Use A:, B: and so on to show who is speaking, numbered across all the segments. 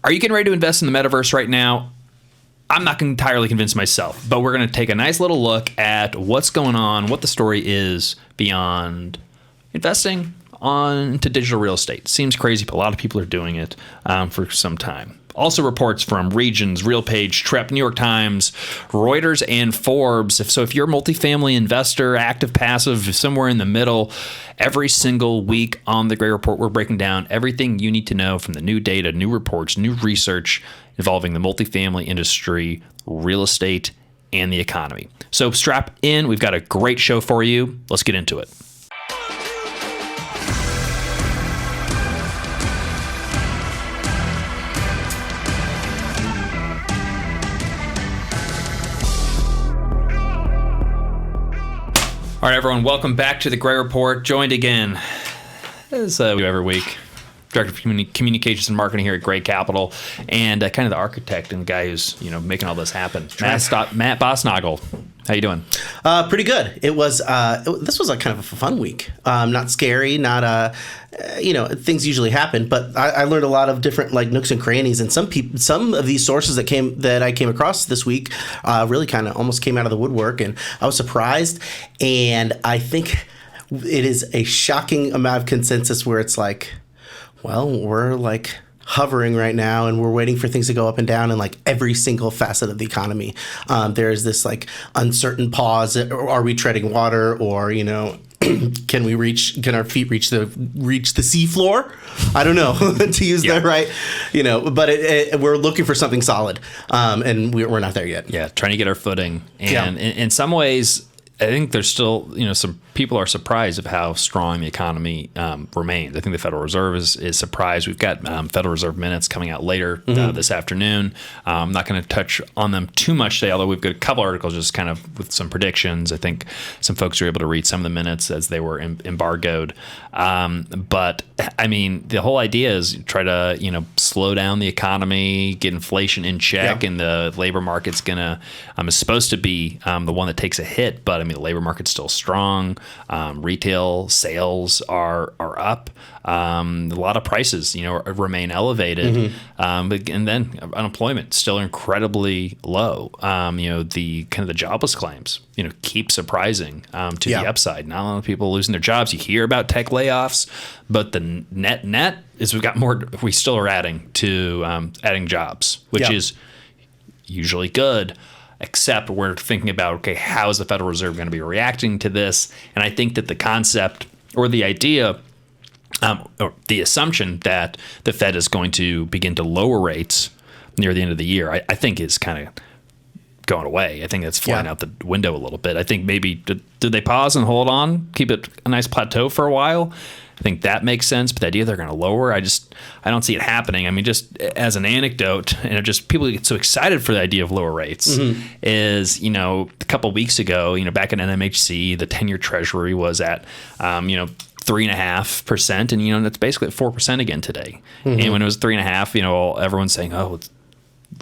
A: Are you getting ready to invest in the metaverse right now? I'm not entirely convinced myself, but we're going to take a nice little look at what's going on, what the story is beyond investing into digital real estate. Seems crazy, but a lot of people are doing it for some time. Also reports from Regions, RealPage, Trepp, New York Times, Reuters, and Forbes. So if you're a multifamily investor, active, passive, somewhere in the middle, every single week on the Gray Report, we're breaking down everything you need to know from the new data, new reports, new research involving the multifamily industry, real estate, and the economy. So strap in. We've got a great show for you. Let's get into it. All right, everyone, welcome back to the Gray Report. Joined again, as we do every week, Director of Communications and Marketing here at Gray Capital, and kind of the architect and guy who's making all this happen, Matt Bosnagel. How you doing?
B: Pretty good. It was. This was a kind of a fun week. Not scary. Not things usually happen, but I learned a lot of different nooks and crannies, and some of these sources that I came across this week really kind of almost came out of the woodwork, and I was surprised. And I think it is a shocking amount of consensus where it's like, well, we're hovering right now, and we're waiting for things to go up and down in every single facet of the economy. There's this uncertain pause. Are we treading water, or can our feet reach the seafloor? I don't know to use that right, but we're looking for something solid, and we're not there yet.
A: Yeah, trying to get our footing, and in some ways, I think there's still, some people are surprised of how strong the economy remains. I think the Federal Reserve is surprised. We've got Federal Reserve minutes coming out later this afternoon. I'm not going to touch on them too much today, although we've got a couple articles just kind of with some predictions. I think some folks are able to read some of the minutes as they were embargoed. But, I mean, the whole idea is try to, slow down the economy, get inflation in check, and the labor market's is supposed to be the one that takes a hit. But, I mean, the labor market's still strong. Retail sales are up. A lot of prices, remain elevated. And then unemployment still incredibly low. The kind of the jobless claims, keep surprising to the upside. Not a lot of people losing their jobs. You hear about tech layoffs, but the net is we still are adding jobs, which is usually good. Except we're thinking about, okay, how is the Federal Reserve going to be reacting to this? And I think that the concept or the idea or the assumption that the Fed is going to begin to lower rates near the end of the year, I think is kind of going away. I think that's flying out the window a little bit. I think maybe did they pause and hold on, keep it a nice plateau for a while? I think that makes sense, but the idea they're going to lower, I don't see it happening. I mean, just as an anecdote, and just people get so excited for the idea of lower rates is, a couple of weeks ago, back in NMHC, the 10-year Treasury was at, 3.5%, and that's basically at 4% again today. And when it was 3.5%, everyone's saying, oh,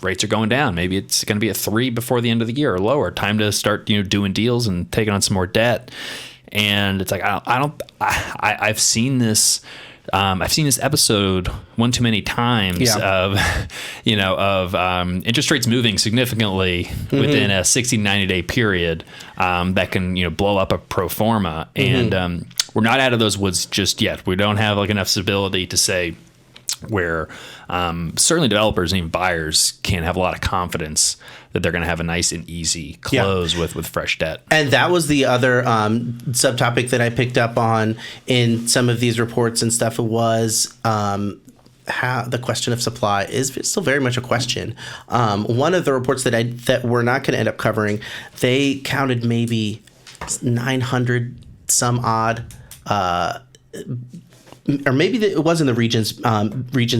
A: rates are going down. Maybe it's going to be at 3 before the end of the year or lower. Time to start, doing deals and taking on some more debt. And it's like I've seen this. I've seen this episode one too many times of interest rates moving significantly within a 60 to 90 day period that can blow up a pro forma. And we're not out of those woods just yet. We don't have enough stability to say where certainly developers and even buyers can have a lot of confidence that they're going to have a nice and easy close with fresh debt.
B: And that was the other subtopic that I picked up on in some of these reports and stuff. It was how the question of supply is still very much a question. One of the reports that we're not going to end up covering, they counted maybe 900 some odd or maybe it was in the Regions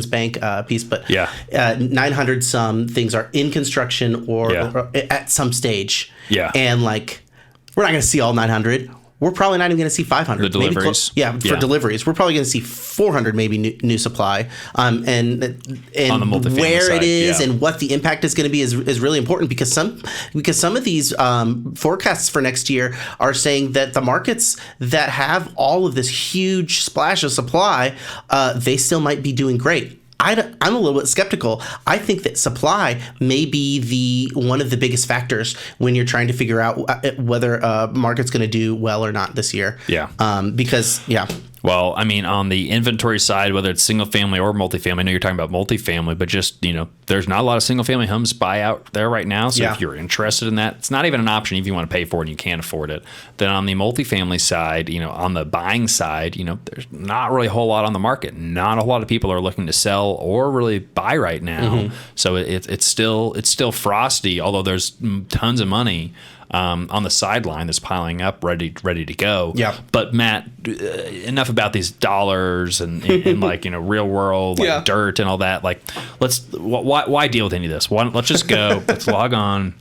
B: Bank piece, but 900 some things are in construction or at some stage. Yeah. And we're not going to see all 900. We're probably not even going to see 500.
A: The deliveries.
B: For deliveries. We're probably going to see 400 maybe new supply. And
A: on the multifamily
B: where
A: side,
B: it is and what the impact is going to be is really important because some of these forecasts for next year are saying that the markets that have all of this huge splash of supply, they still might be doing great. I'm a little bit skeptical. I think that supply may be one of the biggest factors when you're trying to figure out whether a market's going to do well or not this year.
A: Yeah.
B: Because
A: Well, I mean, on the inventory side, whether it's single family or multifamily, I know you're talking about multifamily, but just, there's not a lot of single family homes buy out there right now. So if you're interested in that, it's not even an option if you want to pay for it and you can't afford it. Then on the multifamily side, on the buying side, there's not really a whole lot on the market. Not a lot of people are looking to sell or really buy right now. So it's still frosty, although there's tons of money on the sideline that's piling up, ready to go.
B: Yeah.
A: But Matt, enough about these dollars and real world dirt and all that. Like, why deal with any of this? Let's just go. Let's log on.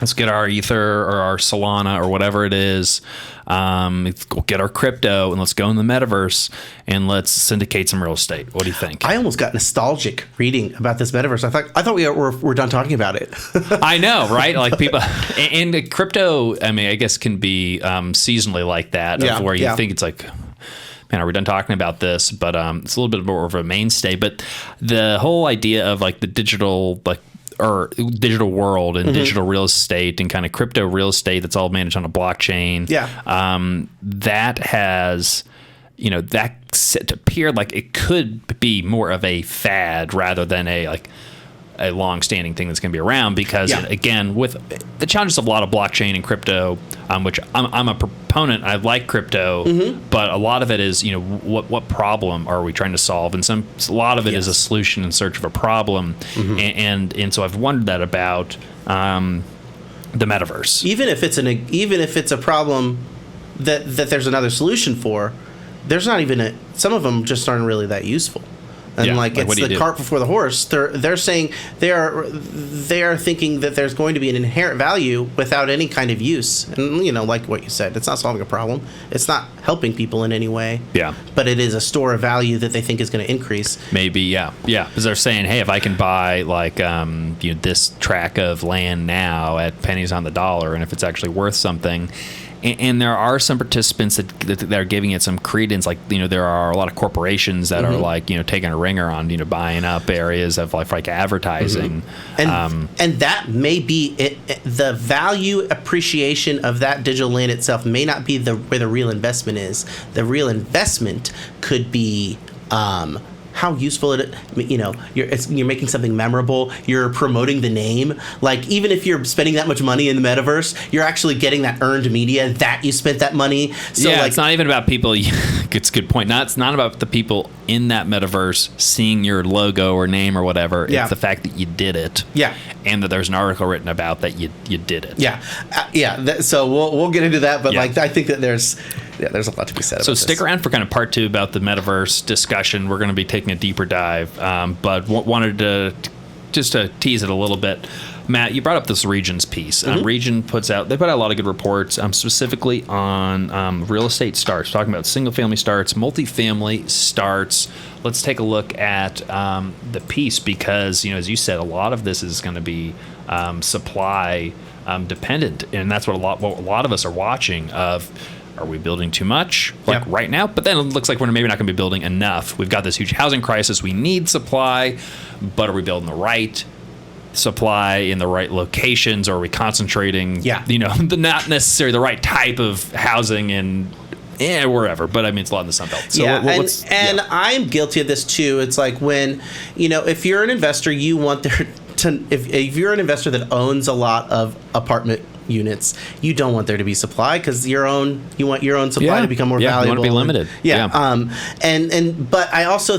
A: Let's get our Ether or our Solana or whatever it is. Let's go get our crypto and let's go in the Metaverse and let's syndicate some real estate. What do you think?
B: I almost got nostalgic reading about this Metaverse. I thought we're done talking about it.
A: I know, right? Like people and the crypto, I mean, I guess can be seasonally like that, where you think it's like, man, are we done talking about this? But it's a little bit more of a mainstay. But the whole idea of like the digital world and digital real estate and kind of crypto real estate that's all managed on a blockchain. That has, that appeared like it could be more of a fad rather than a long-standing thing that's going to be around because, again, with the challenges of a lot of blockchain and crypto, which I'm a proponent, I like crypto, but a lot of it is, what problem are we trying to solve? And a lot of it is a solution in search of a problem. And so I've wondered that about the Metaverse.
B: Even if it's a problem that there's another solution for, there's not even some of them just aren't really that useful. And it's the cart before the horse. They're saying they are thinking that there's going to be an inherent value without any kind of use. And like what you said, it's not solving a problem. It's not helping people in any way.
A: Yeah.
B: But it is a store of value that they think is going to increase.
A: Maybe, yeah. Because they're saying, hey, if I can buy this tract of land now at pennies on the dollar, and if it's actually worth something. And there are some participants that are giving it some credence. Like, there are a lot of corporations that are taking a ringer on, buying up areas of like advertising.
B: And that may be it. The value appreciation of that digital land itself may not be where the real investment is. The real investment could be how useful it is. You're making something memorable. You're promoting the name. Like, even if you're spending that much money in the Metaverse, you're actually getting that earned media that you spent that money. So
A: it's not even about people. It's a good point. It's not about the people in that Metaverse seeing your logo or name or whatever. It's the fact that you did it.
B: Yeah.
A: And that there's an article written about that you did it.
B: Yeah. So we'll get into that. But I think that there's a lot to be said about this.
A: So stick around for kind of part 2 about the Metaverse discussion. We're going to be taking a deeper dive, but wanted to just to tease it a little bit. Matt, you brought up this Regions piece. Region they put out a lot of good reports, specifically on real estate starts, talking about single family starts, multifamily starts. Let's take a look at the piece because, as you said, a lot of this is going to be supply dependent, and that's what a lot of us are watching of. Are we building too much right now? But then it looks like we're maybe not going to be building enough. We've got this huge housing crisis. We need supply, but are we building the right supply in the right locations? Or are we concentrating, not necessarily the right type of housing in wherever? But I mean, it's a lot in the Sun Belt. So
B: I'm guilty of this too. It's like when, if you're an investor, you want if you're an investor that owns a lot of apartment units, you don't want there to be supply because you want your own supply to become more valuable.
A: You want to be limited.
B: But I also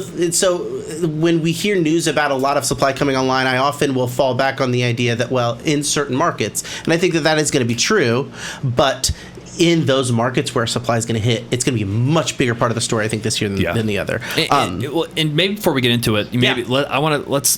B: when we hear news about a lot of supply coming online, I often will fall back on the idea that in certain markets, and I think that is going to be true, but in those markets where supply is going to hit, it's going to be a much bigger part of the story, I think, this year than the other.
A: And maybe before we get into it,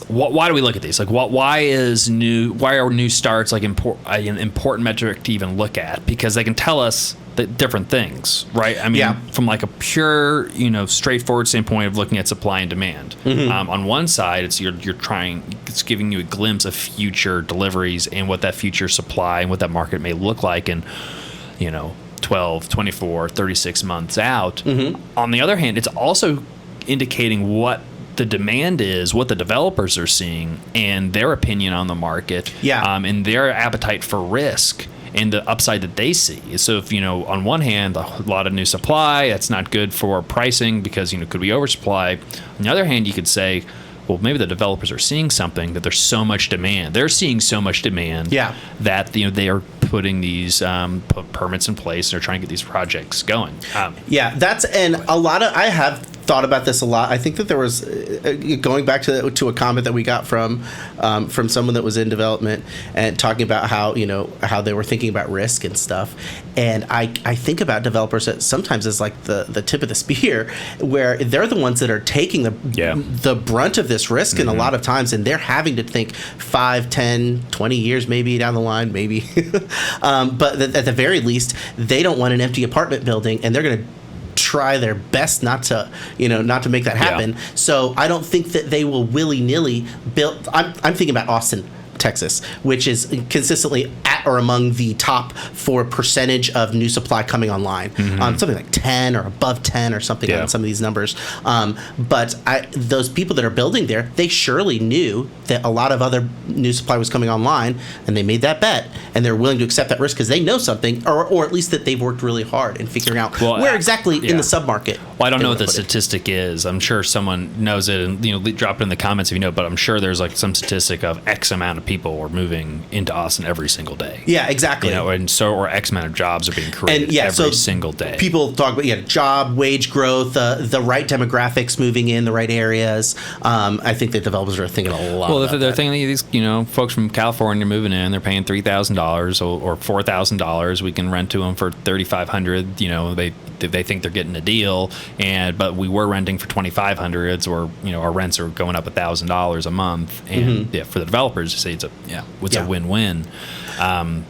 A: why do we look at these? Like, why are new starts like an important metric to even look at? Because they can tell us different things, right? I mean, from like a pure, straightforward standpoint of looking at supply and demand. On one side, it's it's giving you a glimpse of future deliveries and what that future supply and what that market may look like, and 12, 24, 36 months out. On the other hand, it's also indicating what the demand is what the developers are seeing and their opinion on the market, and their appetite for risk and the upside that they see. So if, on one hand, a lot of new supply, that's not good for pricing because, could we oversupply? On the other hand, you could say, well, maybe the developers are seeing something, that there's so much demand. They're seeing so much demand that, they are putting these permits in place. They're trying to get these projects going.
B: I have thought about this a lot. I think that there was going back to a comment that we got from someone that was in development and talking about how they were thinking about risk and stuff. And I think about developers that sometimes as like the tip of the spear, where they're the ones that are taking the brunt of this risk in a lot of times, and they're having to think 5, 10, 20 years maybe down the line, maybe. But at the very least, they don't want an empty apartment building, and they're going to try their best not to make that happen. So I don't think that they will willy-nilly build. I'm thinking about Austin, Texas, which is consistently at or among the top for percentage of new supply coming online. Something like 10 or above 10 or something on some of these numbers. But those people that are building there, they surely knew that a lot of other new supply was coming online, and they made that bet, and they're willing to accept that risk because they know something, or at least that they've worked really hard in figuring out where exactly in the submarket.
A: Well, I don't know what the statistic is. I'm sure someone knows it, and drop it in the comments if you know. But I'm sure there's like some statistic of X amount of people are moving into Austin every single day.
B: Yeah, exactly.
A: Or X amount of jobs are being created every single day.
B: People talk about job, wage growth, the right demographics moving in the right areas. I think that developers are thinking a lot.
A: Well, they're thinking these folks from California moving in, they're paying $3,000 or $4,000. We can rent to them for $3,500. They think they're getting a deal, but we were renting for $2,500, or our rents are going up $1,000 a month, and for the developers, say it's a win-win. For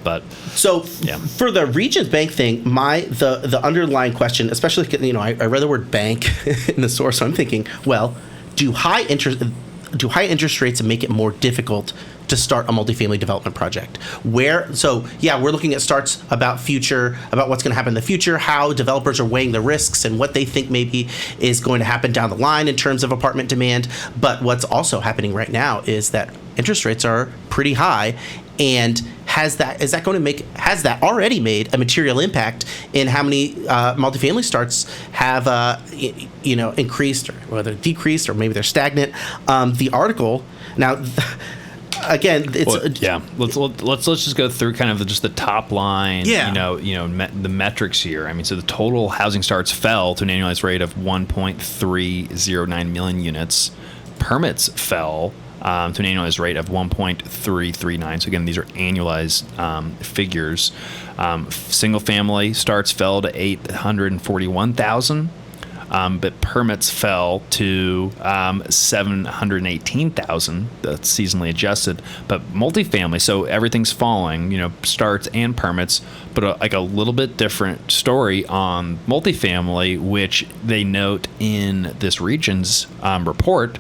A: the Regions Bank thing, the underlying question, especially I read the word bank in the source, so I'm thinking, well, do high interest rates make it more difficult to start a multifamily development project? We're looking at starts about what's going to happen in the future, how developers are weighing the risks and what they think maybe is going to happen down the line in terms of apartment demand. But what's also happening right now is that interest rates are pretty high. And has that already made a material impact in how many multifamily starts have increased, or whether decreased, or maybe they're stagnant? The article now. Again, let's just go through kind of just the top line. The metrics here. I mean, so the total housing starts fell to an annualized rate of 1.309 million units. Permits fell to an annualized rate of 1.339. So again, these are annualized figures. Single family starts fell to 841,000. But permits fell to 718,000. That's seasonally adjusted. But multifamily, so everything's falling, starts and permits, but a little bit different story on multifamily, which they note in this region's report.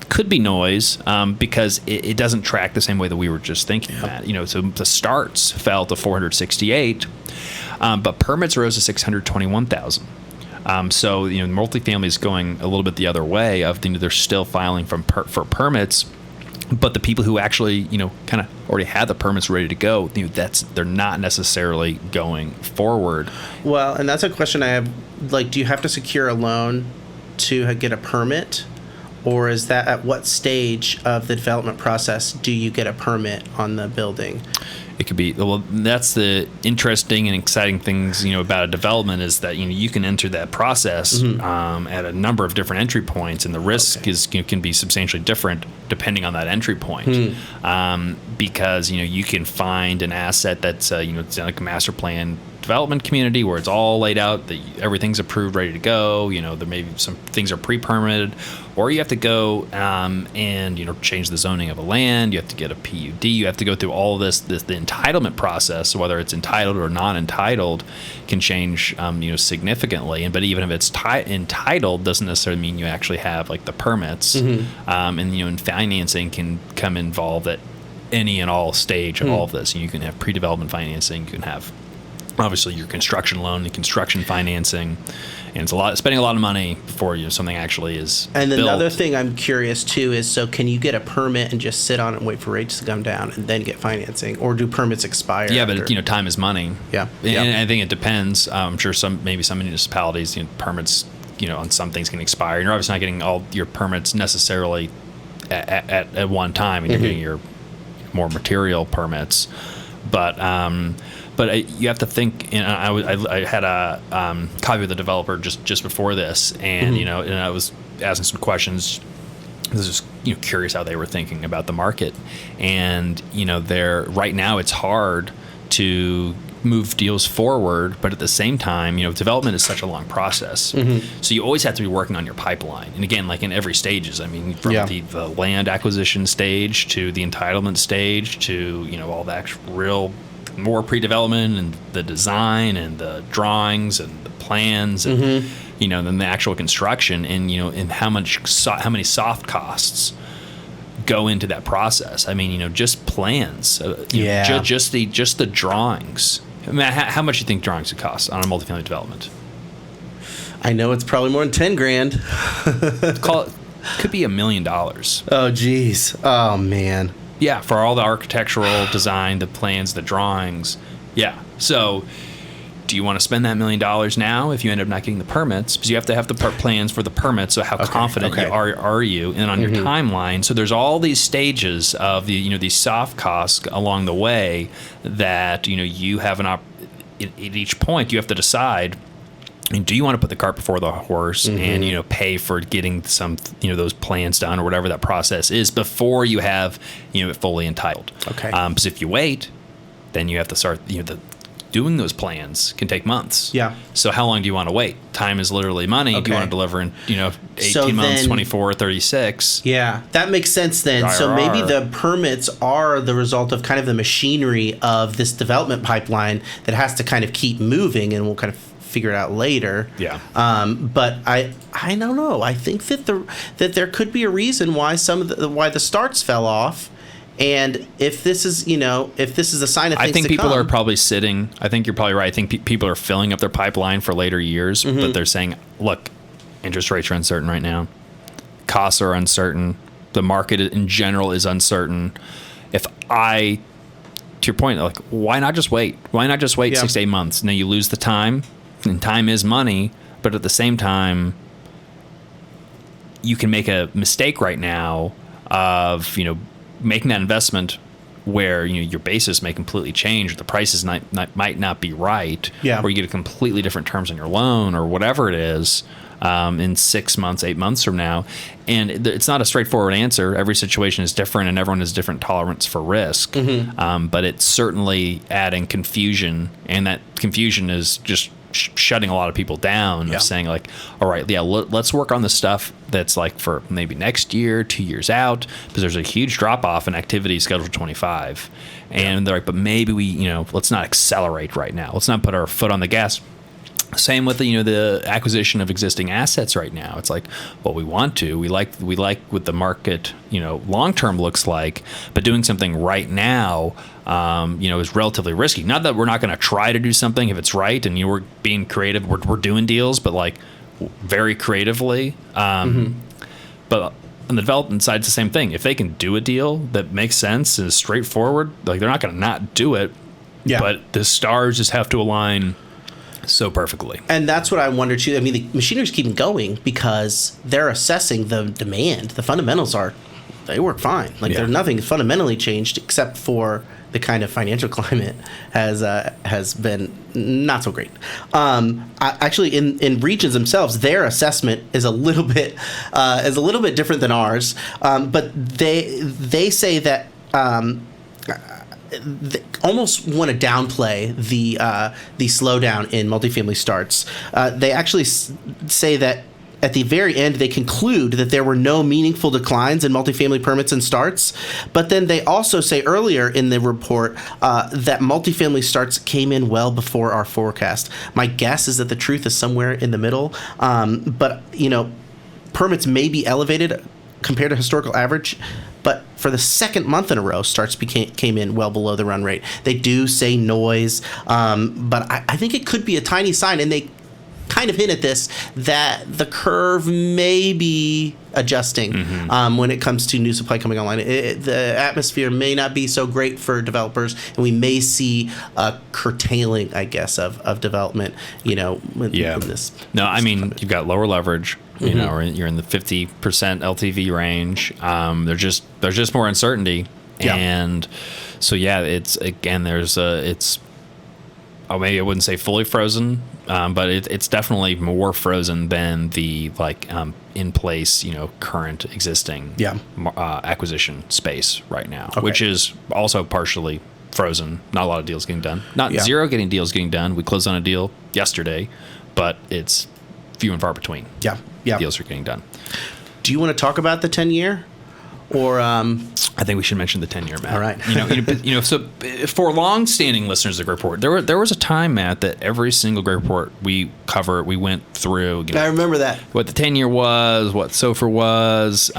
A: Could be noise because it doesn't track the same way that we were just thinking about. So the starts fell to 468, but permits rose to 621,000. So multifamily is going a little bit the other way of they're still filing for permits, but the people who actually kind of already had the permits ready to go, they're not necessarily going forward.
B: Well, and that's a question I have. Like, do you have to secure a loan to get a permit? Or is that at what stage of the development process do you get a permit on the building?
A: It could be, well, that's the interesting and exciting things, about a development is that, you can enter that process at a number of different entry points, and the risk can be substantially different depending on that entry point. Because, you can find an asset that's, it's like a master plan development community where it's all laid out, that everything's approved, ready to go. There may be some things are pre-permitted, or you have to go and change the zoning of a land. You have to get a PUD. You have to go through all of this. The entitlement process, whether it's entitled or non-entitled, can change significantly. But even if it's entitled, doesn't necessarily mean you actually have like the permits. And financing can come involved at any and all stage of all of this. You can have pre-development financing. You can have obviously your construction loan and construction financing, and it's spending a lot of money before something actually is
B: And then
A: built.
B: the other thing I'm curious too is, so can you get a permit and just sit on it and wait for rates to come down and then get financing, or do permits expire?
A: Yeah,
B: after?
A: but time is money.
B: Yeah.
A: And I think it depends. I'm sure some municipalities, permits, on some things can expire. You're obviously not getting all your permits necessarily at one time, and you're getting your more material permits. But you have to think. And I had a copy with the developer just before this, and and I was asking some questions. I was just curious how they were thinking about the market, and right now it's hard to move deals forward, but at the same time, development is such a long process. So you always have to be working on your pipeline. And again, like in every stages, from the land acquisition stage to the entitlement stage to, all the actual more pre-development and the design and the drawings and the plans and, then the actual construction and how many soft costs go into that process. Just plans, just the drawings. How much do you think drawings would cost on a multifamily development?
B: I know it's probably more than 10 grand.
A: Could be $1 million.
B: Oh, geez. Oh, man.
A: Yeah, for all the architectural design, the plans, the drawings. Yeah. So do you want to spend that $1 million now if you end up not getting the permits? Because you have to have the plans for the permits. So how confident are you? And on your timeline. So there's all these stages of these soft costs along the way that you have at each point you have to decide. Do you want to put the cart before the horse and pay for getting some those plans done or whatever that process is before you have it fully entitled? Okay. Because if you wait, then you have to start doing those plans can take months.
B: Yeah.
A: So how long do you want to wait? Time is literally money. Okay. Do you want to deliver in 18 months, 24, 36?
B: Yeah, that makes sense then. So maybe the permits are the result of kind of the machinery of this development pipeline that has to kind of keep moving, and we'll kind of figure it out later.
A: Yeah.
B: But I don't know. I think that there could be a reason why why the starts fell off. And if this is, a sign of things to come.
A: I think people are probably sitting. I think you're probably right. I think people are filling up their pipeline for later years, but they're saying, look, interest rates are uncertain right now. Costs are uncertain. The market in general is uncertain. To your point, like, why not just wait? Why not just wait 6 to 8 months? Now you lose the time, and time is money, but at the same time, you can make a mistake right now of, making that investment where your basis may completely change, or the prices might not be right, or you get a completely different terms on your loan or whatever it is in 6 months, 8 months from now. And it's not a straightforward answer. Every situation is different, and everyone has different tolerance for risk. But it's certainly adding confusion, and that confusion is just shutting a lot of people down, of saying like, all right, let's work on the stuff that's like for maybe next year, 2 years out, because there's a huge drop off in activity scheduled for 25. And they're like, but maybe let's not accelerate right now. Let's not put our foot on the gas. Same with the acquisition of existing assets right now. It's like, well, we want to. We like what the market long term looks like, but doing something right now is relatively risky. Not that we're not going to try to do something if it's right, and we're being creative. We're doing deals, but like very creatively. But on the development side, it's the same thing. If they can do a deal that makes sense and is straightforward, like they're not going to not do it. Yeah. But the stars just have to align so perfectly. And
B: that's what I wonder too. The machinery's keeping going because they're assessing the demand. The fundamentals they work fine. There's nothing fundamentally changed except for the kind of financial climate has been not so great. Actually, in regions themselves, their assessment is a little bit different than ours. But they say that. They almost want to downplay the slowdown in multifamily starts. They actually say that at the very end, they conclude that there were no meaningful declines in multifamily permits and starts. But then they also say earlier in the report that multifamily starts came in well before our forecast. My guess is that the truth is somewhere in the middle. But permits may be elevated compared to historical average, but for the second month in a row, starts came in well below the run rate. They do say noise, but I think it could be a tiny sign, and they kind of hint at this, that the curve may be adjusting when it comes to new supply coming online. The atmosphere may not be so great for developers, and we may see a curtailing, I guess, of development. In this.
A: No, I mean, you've got lower leverage. Or you're in the 50% LTV range. There's just more uncertainty, and so it's maybe I wouldn't say fully frozen, but it's definitely more frozen than the in place, current existing acquisition space right now, which is also partially frozen. Not a lot of deals getting done. Not zero deals getting done. We closed on a deal yesterday, but it's few and far between. Deals are getting done.
B: Do you want to talk about the 10-year? Or
A: I think we should mention the 10-year, Matt.
B: All right.
A: So for long-standing listeners of Great Report, there was a time, Matt, that every single Great Report we went through.
B: I remember that. What
A: the 10-year was, what SOFR was.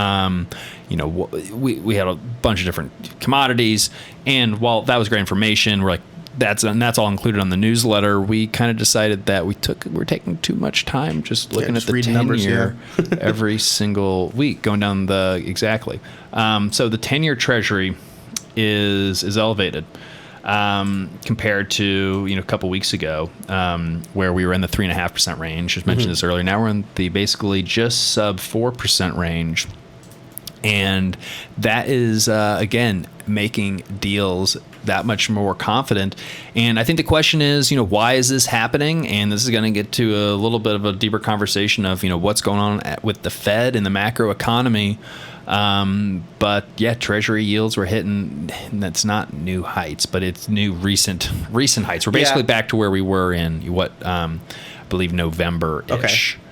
A: We had a bunch of different commodities, and while that was great information, we're like, that's all included on the newsletter. We kind of decided that we're taking too much time just looking at the 10-year every single week, going down exactly. So the 10-year Treasury is elevated compared to a couple weeks ago, where we were in the 3.5% range. Just mentioned this earlier. Now we're in the basically just sub 4% range. And that is, again, making deals that much more confident. And I think the question is, why is this happening? And this is going to get to a little bit of a deeper conversation of, what's going on with the Fed and the macro economy. But Treasury yields were hitting, that's not new heights, but it's new recent heights. We're basically back to where we were in I believe November-ish.
B: Okay.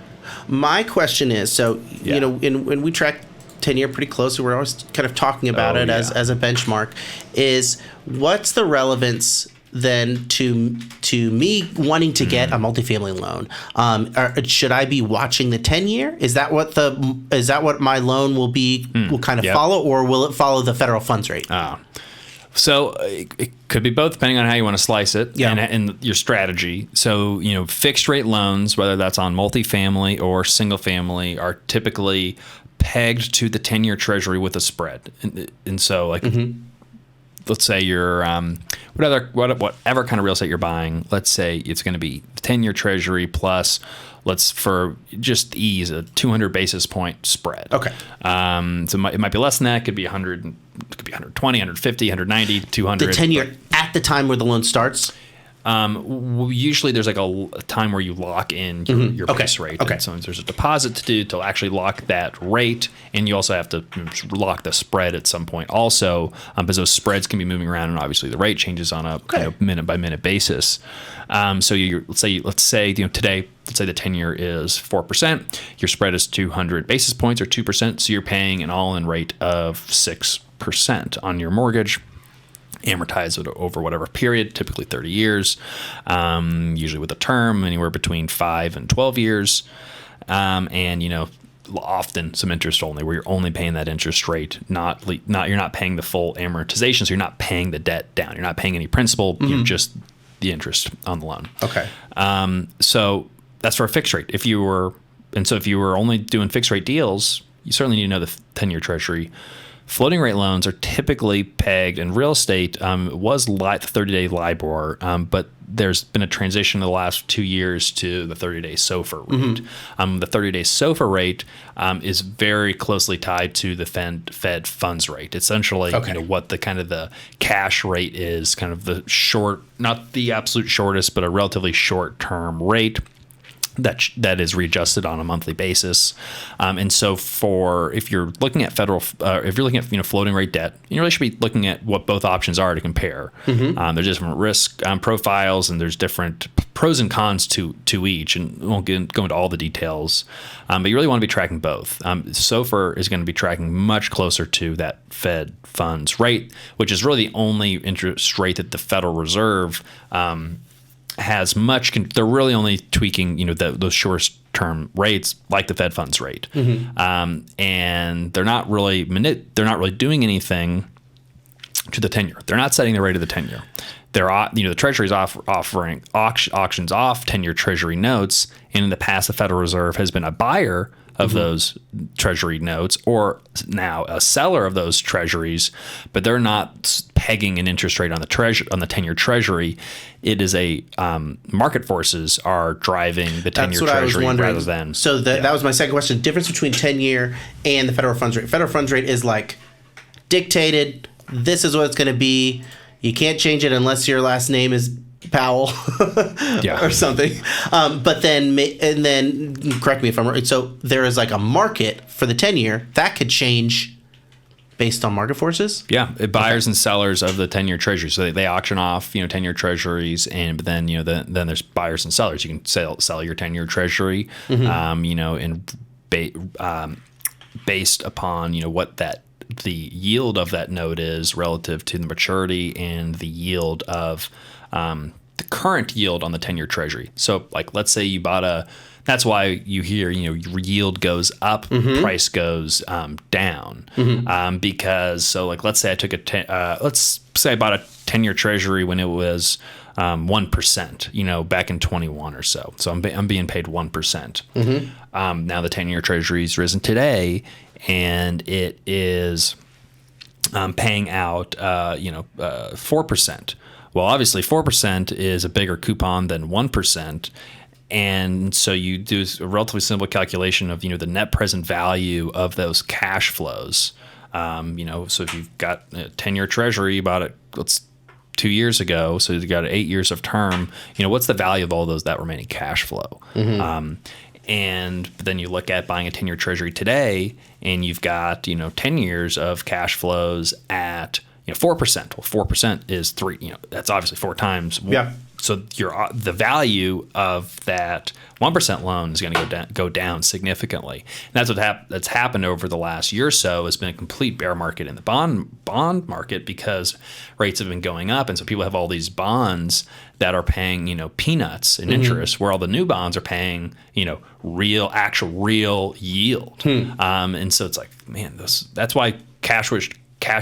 B: My question is, when we track 10-year pretty closely, we're always kind of talking about as a benchmark, is what's the relevance then to me wanting to get a multifamily loan? Should I be watching the 10-year? Is that what my loan will kind of follow, or will it follow the federal funds rate?
A: So it could be both, depending on how you want to slice it and your strategy. So, fixed rate loans, whether that's on multifamily or single family, are typically pegged to the 10-year Treasury with a spread. And so, let's say you're whatever kind of real estate you're buying, let's say it's going to be the 10-year Treasury plus, for just ease, a 200 basis point spread. Okay. So it might be less than that. It could be 100, it could be 120, 150, 190, 200.
B: The 10-year at the time where the loan starts?
A: Usually there's like a time where you lock in your base rate. Okay. And so there's a deposit to do to actually lock that rate. And you also have to lock the spread at some point also, because those spreads can be moving around, and obviously the rate changes on a minute by minute basis. So let's say today, let's say the 10-year is 4%. Your spread is 200 basis points or 2%. So you're paying an all-in rate of 6% on your mortgage. Amortize it over whatever period, typically 30 years, usually with a term anywhere between 5 and 12 years. And, often some interest only, where you're only paying that interest rate, you're not paying the full amortization. So you're not paying the debt down. You're not paying any principal. You're just the interest on the loan.
B: Okay.
A: So that's for a fixed rate. If you were only doing fixed rate deals, you certainly need to know the 10-year Treasury. Floating rate loans are typically pegged in real estate. It was the 30-day LIBOR, but there's been a transition in the last 2 years to the 30-day SOFR rate. The 30-day SOFR rate is very closely tied to the Fed funds rate. Essentially, what the kind of the cash rate is, kind of the short, not the absolute shortest, but a relatively short-term rate that is readjusted on a monthly basis. And so if you're looking at floating rate debt, you really should be looking at what both options are to compare. There's different risk profiles, and there's different pros and cons to each, and we won't go into all the details. But you really want to be tracking both. SOFR is going to be tracking much closer to that Fed funds rate, which is really the only interest rate that the Federal Reserve has much. They're really only tweaking, those short-term rates, like the Fed funds rate, and they're not really doing anything to the 10-year. They're not setting the rate of the 10-year. The Treasury's offering auctions off 10-year Treasury notes, and in the past, the Federal Reserve has been a buyer of those Treasury notes, or now a seller of those Treasuries, but they're not pegging an interest rate on the 10-year Treasury. It is market forces are driving the 10-year Treasury rather than.
B: So that was my second question. Difference between 10-year and the federal funds rate. Federal funds rate is like dictated. This is what it's going to be. You can't change it unless your last name is Powell or something. But then correct me if I'm right. So there is like a market for the 10-year that could change based on market forces.
A: Yeah, buyers and sellers of the 10-year Treasury. So they auction off 10-year Treasuries, and but then then there's buyers and sellers. You can sell your 10-year Treasury, and based upon what the yield of that note is relative to the maturity and the yield of the current yield on the 10-year Treasury. So like, let's say you bought that's why you hear, yield goes up, price goes down. Because like, let's say I took let's say I bought a 10-year Treasury when it was 1%, back in 21 or so. So I'm being paid 1%. Now the 10-year Treasury's risen today, and it is paying out 4%. Well, obviously 4% is a bigger coupon than 1%. And so you do a relatively simple calculation of, the net present value of those cash flows. So if you've got a 10-year Treasury, you bought it, 2 years ago, so you've got 8 years of term, what's the value of all that remaining cash flow? And then you look at buying a 10-year Treasury today, and you've got 10 years of cash flows at 4%. Well, 4% is 3. That's obviously 4 times.
B: Yeah.
A: So the value of that 1% loan is going to go down significantly. And that's happened over the last year or so. It's been a complete bear market in the bond market because rates have been going up, and so people have all these bonds that are paying peanuts in interest, where all the new bonds are paying real yield. And so it's like, man, that's why cash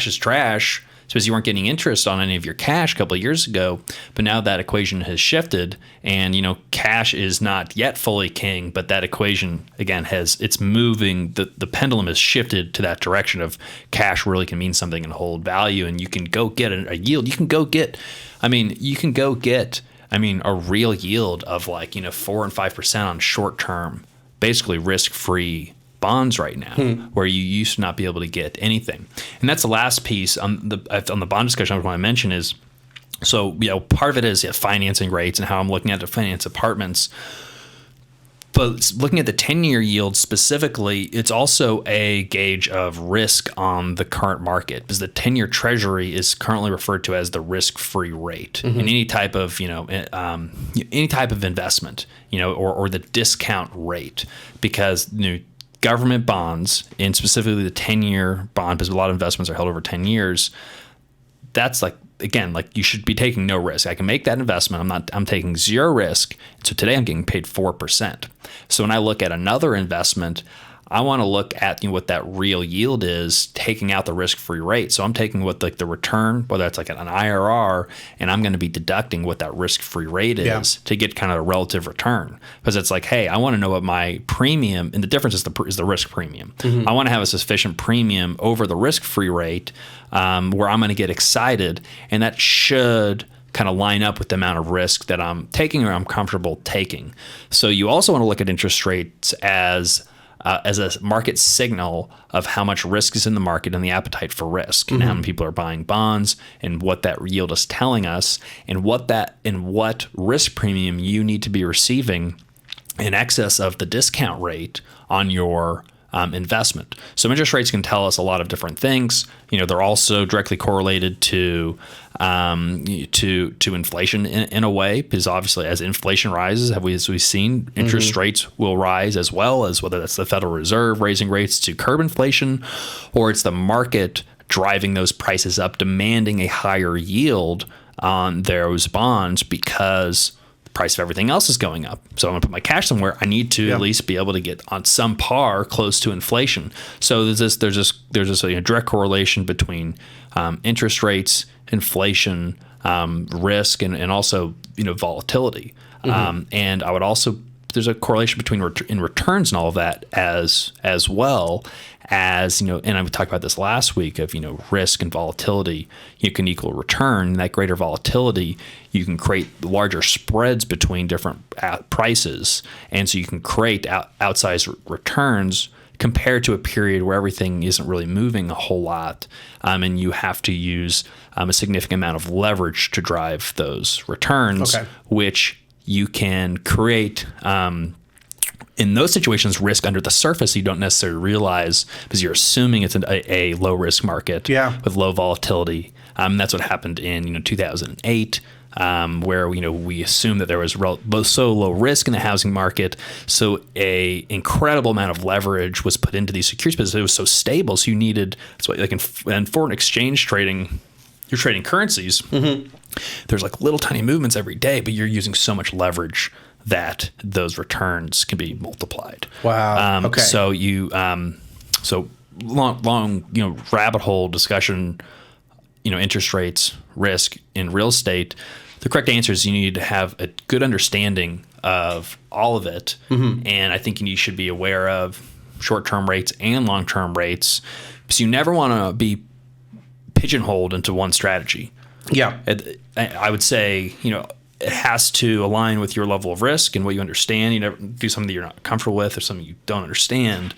A: is trash. Because you weren't getting interest on any of your cash a couple of years ago, but now that equation has shifted, and cash is not yet fully king, but that equation again it's moving. The pendulum has shifted to that direction of cash really can mean something and hold value, and you can go get a yield. You can go get a real yield of 4 and 5% on short term, basically risk free bonds right now, where you used to not be able to get anything. And that's the last piece on the bond discussion I want to mention is, so part of it is financing rates and how I'm looking at to finance apartments. But looking at the 10-year yield specifically, it's also a gauge of risk on the current market, because the 10-year Treasury is currently referred to as the risk-free rate in any type of investment, or the discount rate, because government bonds, and specifically the 10-year bond, because a lot of investments are held over 10 years, that's you should be taking no risk. I can make that investment. I'm taking zero risk. So today I'm getting paid 4%. So when I look at another investment, I want to look at what that real yield is, taking out the risk-free rate. So I'm taking what the return, whether it's an IRR, and I'm going to be deducting what that risk-free rate is to get kind of a relative return. Because it's like, hey, I want to know what my premium, and the difference is the risk premium. I want to have a sufficient premium over the risk-free rate where I'm going to get excited, and that should kind of line up with the amount of risk that I'm taking or I'm comfortable taking. So you also want to look at interest rates as a market signal of how much risk is in the market and the appetite for risk, and how many people are buying bonds, and what that yield is telling us, and what risk premium you need to be receiving in excess of the discount rate on your investment. So interest rates can tell us a lot of different things. They're also directly correlated to inflation in a way, because obviously as inflation rises, as we've seen, interest rates will rise as well, as whether that's the Federal Reserve raising rates to curb inflation, or it's the market driving those prices up, demanding a higher yield on those bonds because price of everything else is going up. So I'm going to put my cash somewhere. I need to at least be able to get on some par close to inflation. So there's this direct correlation between interest rates, inflation, risk, and also volatility. And I would also there's a correlation between in returns and all of that as well as and I talked about this last week of risk and volatility. You can equal return. And that greater volatility, you can create larger spreads between different prices, and so you can create outsized returns compared to a period where everything isn't really moving a whole lot, and you have to use a significant amount of leverage to drive those returns, which you can create in those situations risk under the surface you don't necessarily realize because you're assuming it's a low risk market with low volatility. That's what happened in 2008. Where we assumed that there was so low risk in the housing market, so a incredible amount of leverage was put into these securities because it was so stable. So you needed in foreign exchange trading, you're trading currencies. There's little tiny movements every day, but you're using so much leverage that those returns can be multiplied.
B: Wow. Okay.
A: So so long rabbit hole discussion. Interest rates, risk in real estate. The correct answer is you need to have a good understanding of all of it. And I think you should be aware of short-term rates and long-term rates. So you never want to be pigeonholed into one strategy. Yeah. I would say, it has to align with your level of risk and what you understand. You never do something that you're not comfortable with or something you don't understand.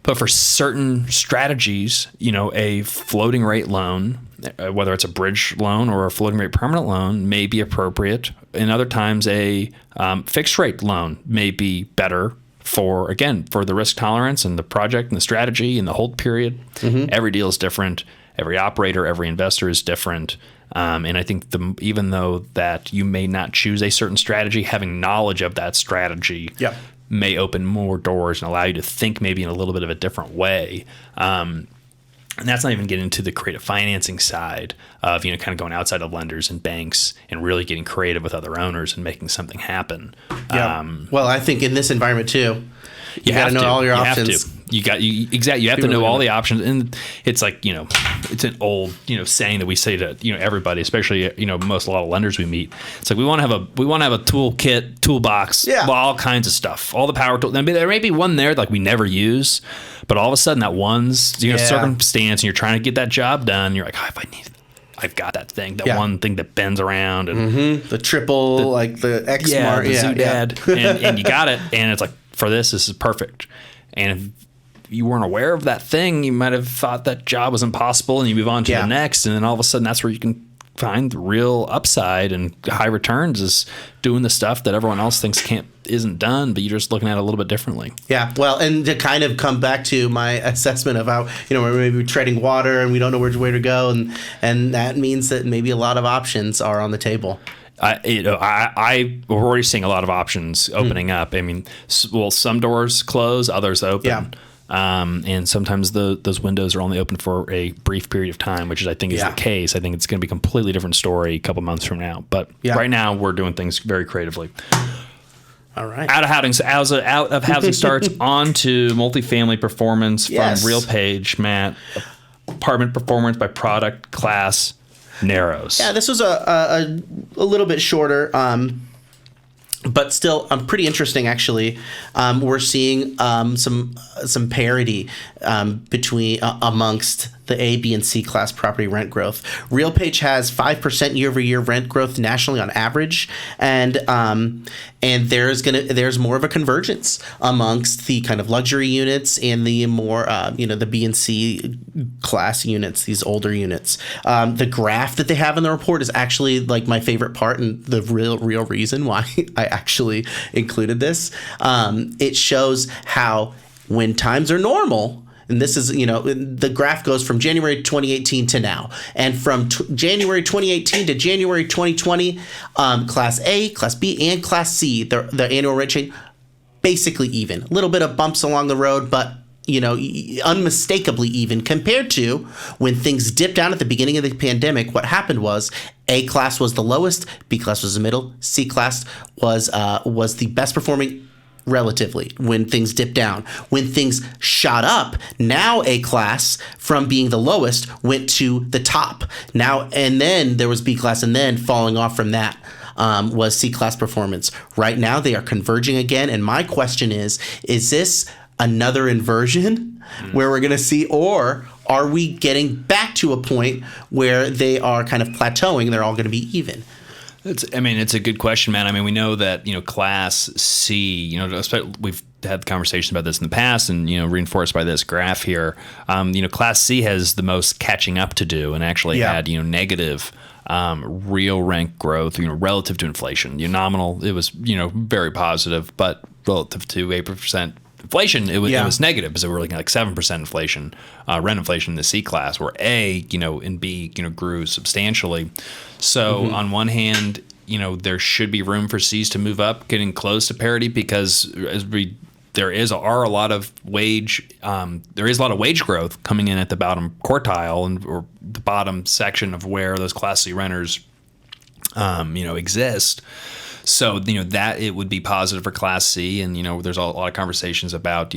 A: But for certain strategies, a floating rate loan, whether it's a bridge loan or a floating rate permanent loan, may be appropriate. And other times, a fixed rate loan may be better for the risk tolerance and the project and the strategy and the hold period. Every deal is different. Every operator, every investor is different. And I think even though that you may not choose a certain strategy, having knowledge of that strategy may open more doors and allow you to think maybe in a little bit of a different way. And that's not even getting into the creative financing side of, kind of going outside of lenders and banks and really getting creative with other owners and making something happen.
B: Well, I think in this environment too, you got to know all your options.
A: You have to know all the options, and it's it's an old saying that we say to everybody, especially a lot of lenders we meet. It's we want to have a toolbox, all kinds of stuff, all the power tools. There may be one there we never use, but all of a sudden that one's circumstance, and you're trying to get that job done. You're if I need it, I've got that thing, one thing that bends around, and
B: the triple, the X Smart,
A: the Zoodad, and you got it, and it's for this is perfect. And if you weren't aware of that thing, you might have thought that job was impossible, and you move on to the next, and then all of a sudden that's where you can find the real upside and high returns is doing the stuff that everyone else thinks isn't done, but you're just looking at it a little bit differently. Yeah.
B: Well, and to kind of come back to my assessment of how, we're maybe treading water and we don't know which way to go. And that means that maybe a lot of options are on the table.
A: We're already seeing a lot of options opening up. I mean, some doors close, others open. And sometimes those windows are only open for a brief period of time, which I think is the case. I think it's going to be a completely different story a couple months from now. But right now, we're doing things very creatively.
B: All right.
A: Out of housing starts onto multifamily performance from RealPage, Matt. Apartment performance by product class narrows.
B: Yeah, this was a little bit shorter, but still pretty interesting, actually. We're seeing some parity between amongst the A, B, and C class property rent growth. RealPage has 5% year-over-year rent growth nationally on average, and there's more of a convergence amongst the kind of luxury units and the more the B and C class units, these older units. The graph that they have in the report is actually my favorite part and the real reason why I actually included this. It shows how when times are normal. And this is, the graph goes from January 2018 to now. And from January 2018 to January 2020, Class A, Class B, and Class C, the annual rent change, basically even. A little bit of bumps along the road, but unmistakably even compared to when things dipped down at the beginning of the pandemic. What happened was A class was the lowest, B class was the middle, C class was the best performing relatively when things dipped down. When things shot up, now A class from being the lowest went to the top. Now, and then there was B class, and then falling off from that was C class performance. Right now they are converging again. And my question is this another inversion where we're going to see, or are we getting back to a point where they are kind of plateauing, they're all going to be even?
A: It's a good question, man. I mean, we know that, Class C, we've had conversations about this in the past and, reinforced by this graph here. Class C has the most catching up to do and actually had, negative real rent growth, relative to inflation. Nominal, it was, very positive, but relative to 8% inflation, it was negative because we're looking at like 7% inflation, rent inflation in the C class, where A, and B, grew substantially. So on one hand, there should be room for C's to move up, getting close to parity, because there is a lot of wage growth coming in at the bottom quartile or the bottom section of where those Class C renters, exist. So, that it would be positive for Class C. And, there's a lot of conversations about,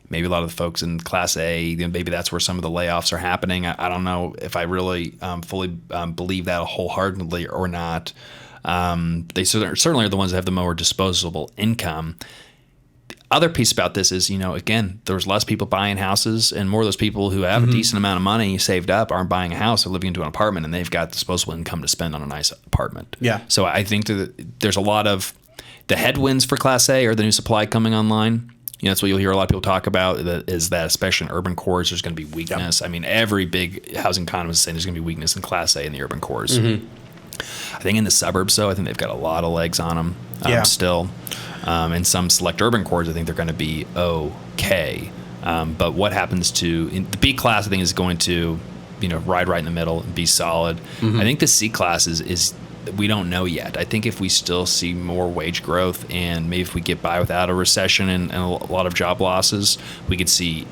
A: maybe a lot of the folks in Class A, maybe that's where some of the layoffs are happening. I don't know if I really fully believe that wholeheartedly or not. They certainly are the ones that have the more disposable income. Other piece about this is, again, there's less people buying houses, and more of those people who have a decent amount of money saved up aren't buying a house or living into an apartment, and they've got disposable income to spend on a nice apartment. Yeah. So I think that there's a lot of the headwinds for Class A or the new supply coming online. That's what you'll hear a lot of people talk about, is that especially in urban cores, there's going to be weakness. Yep. I mean, every big housing economist is saying there's going to be weakness in Class A in the urban cores. I think in the suburbs, though, I think they've got a lot of legs on them still. In some select urban cores, I think they're going to be okay. But what happens to the B class, I think, is going to, ride right in the middle and be solid. I think the C class is we don't know yet. I think if we still see more wage growth, and maybe if we get by without a recession and a lot of job losses, we could see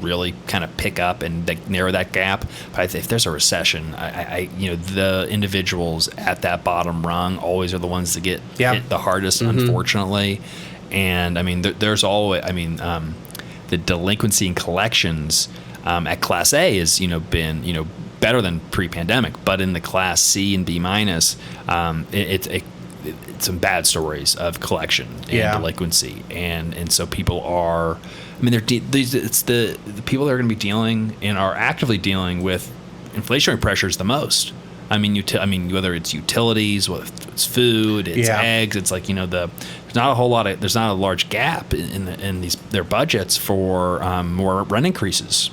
A: really kind of pick up and narrow that gap. But if there's a recession, the individuals at that bottom rung always are the ones that get hit the hardest, unfortunately. And there's always, the delinquency and collections at Class A has, been, better than pre-pandemic, but in the Class C and B minus, it's some bad stories of collection and delinquency, and so people are, it's the people that are going to be dealing and are actively dealing with inflationary pressures the most. Whether it's utilities, whether it's food, it's eggs, it's like there's not a large gap in their budgets for more rent increases.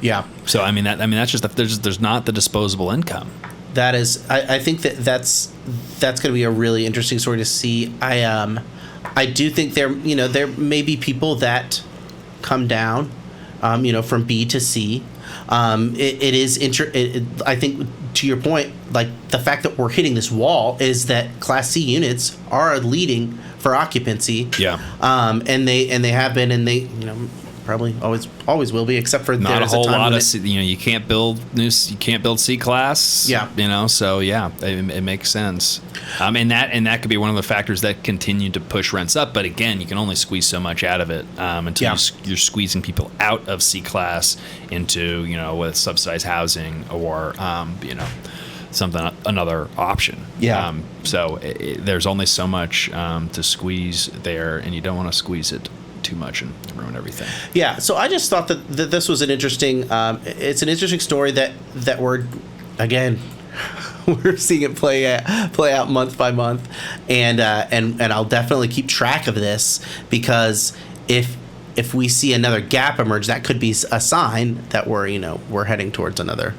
A: Yeah. So that's just there's not the disposable income.
B: That is, I think that's going to be a really interesting story to see. I do think there may be people that come down, from B to C. I think, to your point, like the fact that we're hitting this wall is that Class C units are leading for occupancy. Yeah. And they have been, and they probably always will be, except for
A: not a whole lot of you can't build C class. Yeah. So it makes sense. And that could be one of the factors that continue to push rents up. But again, you can only squeeze so much out of it until you're squeezing people out of C class into with subsidized housing or another option. Yeah. So there's only so much to squeeze there, and you don't want to squeeze it too much and ruin everything.
B: Yeah. So I just thought that this was an interesting. It's an interesting story that we're seeing it play out month by month, and I'll definitely keep track of this, because if we see another gap emerge, that could be a sign that we're heading towards another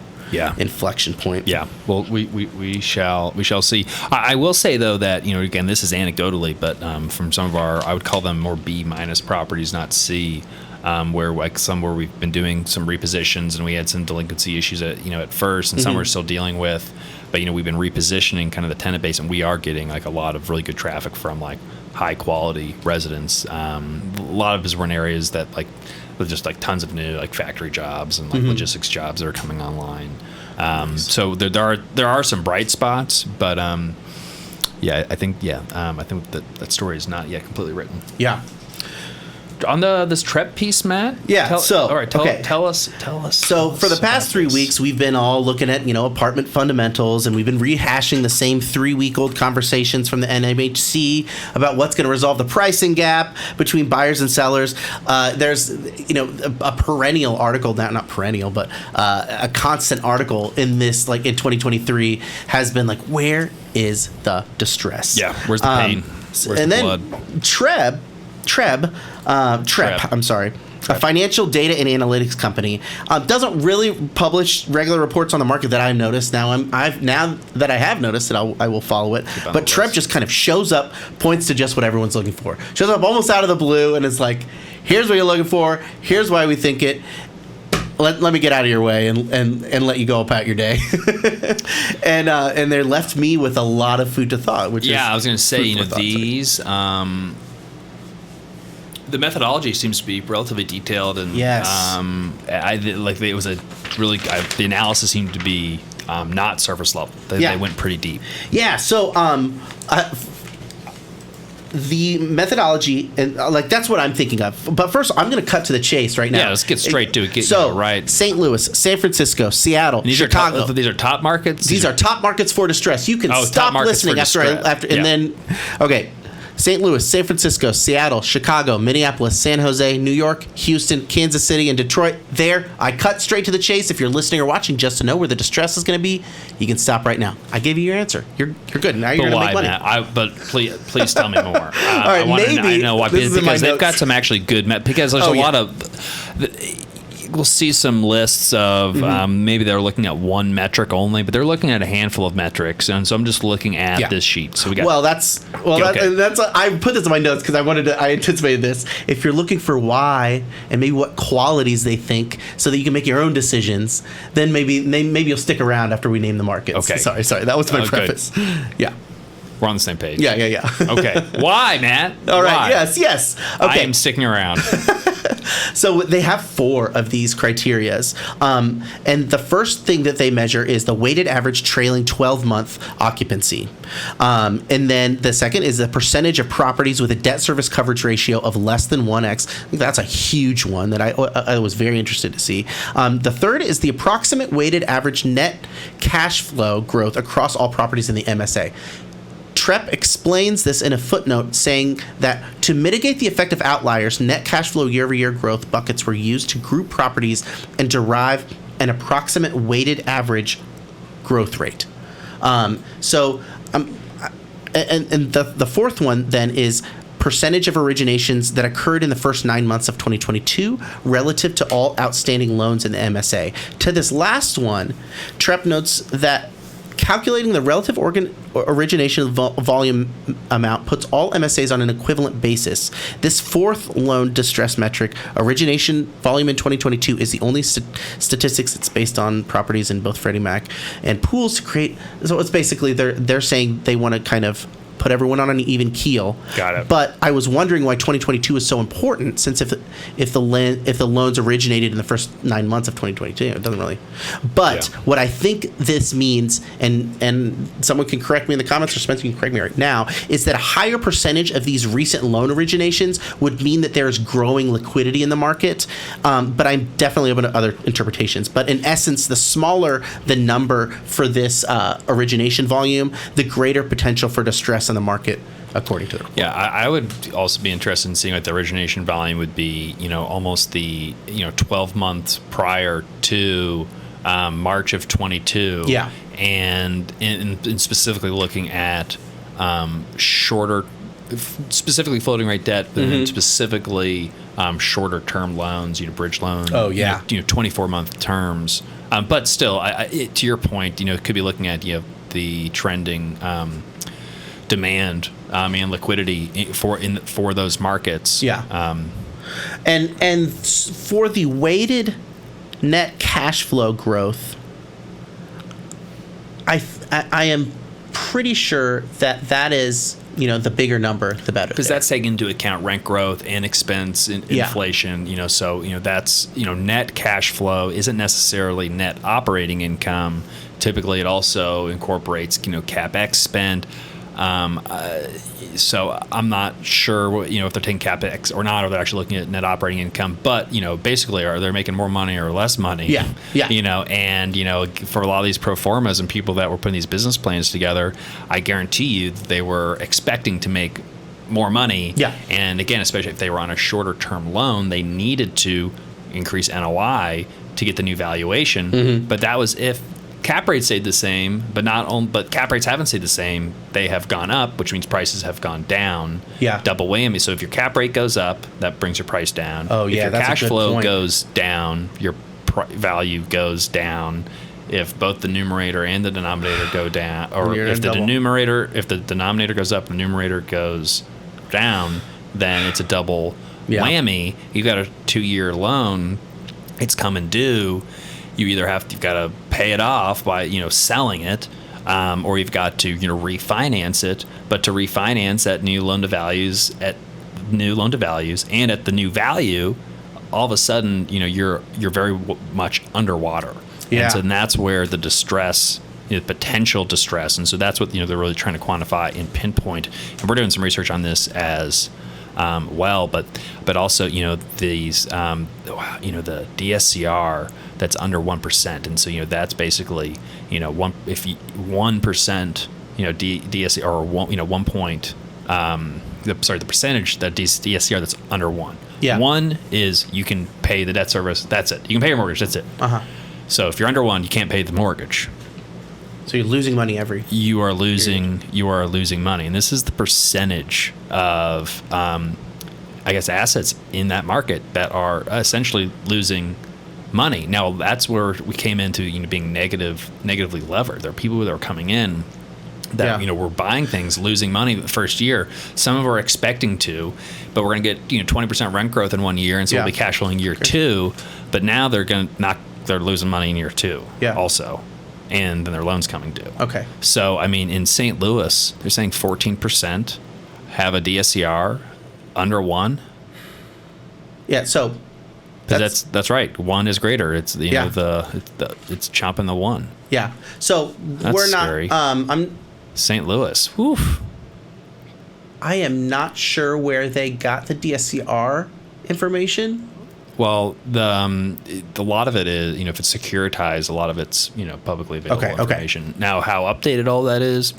B: inflection point.
A: Yeah. Well, we shall see. I will say, though, that again, this is anecdotally, but from some of our, I would call them more B minus properties, not C, where where we've been doing some repositions and we had some delinquency issues at first, and some we're still dealing with. But we've been repositioning kind of the tenant base, and we are getting like a lot of really good traffic from like high quality residents. A lot of us were in areas that like with just like tons of new like factory jobs and like logistics jobs that are coming online. So there are some bright spots, but I think that story is not yet completely written.
B: Yeah.
A: On this TREP piece, Matt.
B: Yeah.
A: Tell us.
B: So for the past 3 weeks, we've been all looking at apartment fundamentals, and we've been rehashing the same 3-week-old conversations from the NMHC about what's going to resolve the pricing gap between buyers and sellers. There's a perennial article, not perennial, but a constant article in this, like in 2023, has been like, where is the distress?
A: Yeah. Where's the pain? Where's the blood? TREP, a financial data and analytics company, doesn't really publish regular reports on the market that I've noticed. Now that I have noticed it, I will follow it. But TREP just kind of shows up, points to just what everyone's looking for. Shows up almost out of the blue, and it's like, here's what you're looking for. Here's why we think it. Let me get out of your way and let you go about your day. and they left me with a lot of food to thought. I was going to say, these. The methodology seems to be relatively detailed, and
B: yes,
A: the analysis seemed to be not surface level. They went pretty deep.
B: Yeah. So the methodology and that's what I'm thinking of. But first, I'm going to cut to the chase right now.
A: Yeah, let's get straight to it. Right.
B: St. Louis, San Francisco, Seattle, Chicago.
A: These are top markets.
B: These are top markets for distress. You can stop listening okay. St. Louis, San Francisco, Seattle, Chicago, Minneapolis, San Jose, New York, Houston, Kansas City, and Detroit. There, I cut straight to the chase. If you're listening or watching just to know where the distress is going to be, you can stop right now. I gave you your answer. You're good. Now you're going to make money.
A: Matt? But please tell me more.
B: All right,
A: I know why. Because they've got some actually good because there's a lot of. We'll see some lists of maybe they're looking at one metric only, but they're looking at a handful of metrics, and so I'm just looking at this sheet. So we got
B: that's I put this in my notes because I anticipated this. If you're looking for why and maybe what qualities they think, so that you can make your own decisions, then maybe you'll stick around after we name the markets.
A: Okay,
B: sorry, that was my preface. Good. Yeah.
A: We're on the same page.
B: Yeah.
A: Okay. Why, Matt?
B: All right. Yes. Okay.
A: I am sticking around.
B: So they have 4 of these criterias. And the first thing that they measure is the weighted average trailing 12-month occupancy. And then the second is the percentage of properties with a debt service coverage ratio of less than 1x. I think that's a huge one that I was very interested to see. The third is the approximate weighted average net cash flow growth across all properties in the MSA. TREP explains this in a footnote, saying that to mitigate the effect of outliers, net cash flow year-over-year growth buckets were used to group properties and derive an approximate weighted average growth rate. And the fourth one then is percentage of originations that occurred in the first 9 months of 2022 relative to all outstanding loans in the MSA. To this last one, TREP notes that calculating the relative origination volume amount puts all MSAs on an equivalent basis. This fourth loan distress metric, origination volume in 2022, is the only statistics it's based on properties in both Freddie Mac and pools to create. So it's basically they're saying they want to kind of put everyone on an even keel.
A: Got it.
B: But I was wondering why 2022 is so important, since if the loans originated in the first 9 months of 2022, it doesn't really. But what I think this means, and someone can correct me in the comments, or Spencer can correct me right now, is that a higher percentage of these recent loan originations would mean that there is growing liquidity in the market. But I'm definitely open to other interpretations. But in essence, the smaller the number for this origination volume, the greater potential for distress in the market, according to the report.
A: Yeah, I would also be interested in seeing what the origination volume would be, almost the, 12 months prior to March of 22.
B: Yeah.
A: And in specifically looking at shorter, specifically floating rate debt, but then specifically shorter term loans, bridge loans.
B: Oh, yeah.
A: 24-month terms. But still, to your point, could be looking at the trending demand and liquidity for those markets.
B: Yeah. And for the weighted net cash flow growth, I am pretty sure that is the bigger number, the better.
A: Because that's taking into account rent growth and expense and inflation, so that's net cash flow isn't necessarily net operating income. Typically, it also incorporates capex spend. So I'm not sure if they're taking capex or not, or they're actually looking at net operating income. But basically, are they making more money or less money?
B: Yeah.
A: And for a lot of these pro formas and people that were putting these business plans together, I guarantee you that they were expecting to make more money.
B: Yeah.
A: And again, especially if they were on a shorter term loan, they needed to increase NOI to get the new valuation.
B: Mm-hmm.
A: But that was if cap rates stayed the same, but cap rates haven't stayed the same. They have gone up, which means prices have gone down.
B: Yeah.
A: Double whammy. So if your cap rate goes up, that brings your price down.
B: Oh, yeah,
A: If your
B: that's a
A: cash
B: good
A: flow
B: point.
A: goes down, your value goes down. If both the numerator and the denominator go down, or
B: You're
A: if the
B: double.
A: denominator goes up, the numerator goes down, then it's a double
B: Yeah.
A: whammy. You've got a 2-year loan, it's coming due. You've got to pay it off by selling it, or you've got to refinance it. But to refinance at new loan to values, and at the new value, all of a sudden you're very much underwater.
B: Yeah.
A: And that's where the distress, potential distress, and so that's what they're really trying to quantify and pinpoint. And we're doing some research on this as well, but also these the DSCR that's under 1%, and so that's basically 1% DSCR or 1 point the percentage that DSCR that's under 1.
B: Yeah.
A: 1 is you can pay the debt service. That's it. You can pay your mortgage. That's it. So if you're under 1, you can't pay the mortgage.
B: So you're losing money
A: You are losing money, and this is the percentage of assets in that market that are essentially losing money. Now that's where we came into being negatively levered. There are people that are coming in that were buying things, losing money the first year. Some of them are expecting to, but we're going to get 20% rent growth in 1 year, and so we'll be cash flowing year 2. But now they're losing money in year 2 also, and then their loan's coming due.
B: Okay.
A: So in St. Louis, they're saying 14% have a DSCR under 1.
B: Yeah. So
A: That's right. 1 is greater. It's it's chopping the 1.
B: Yeah. So we're not.
A: Scary.
B: I'm.
A: St. Louis. Whew.
B: I am not sure where they got the DSCR information.
A: Well, the lot of it is if it's securitized, a lot of it's publicly available information. Now, how updated all that is,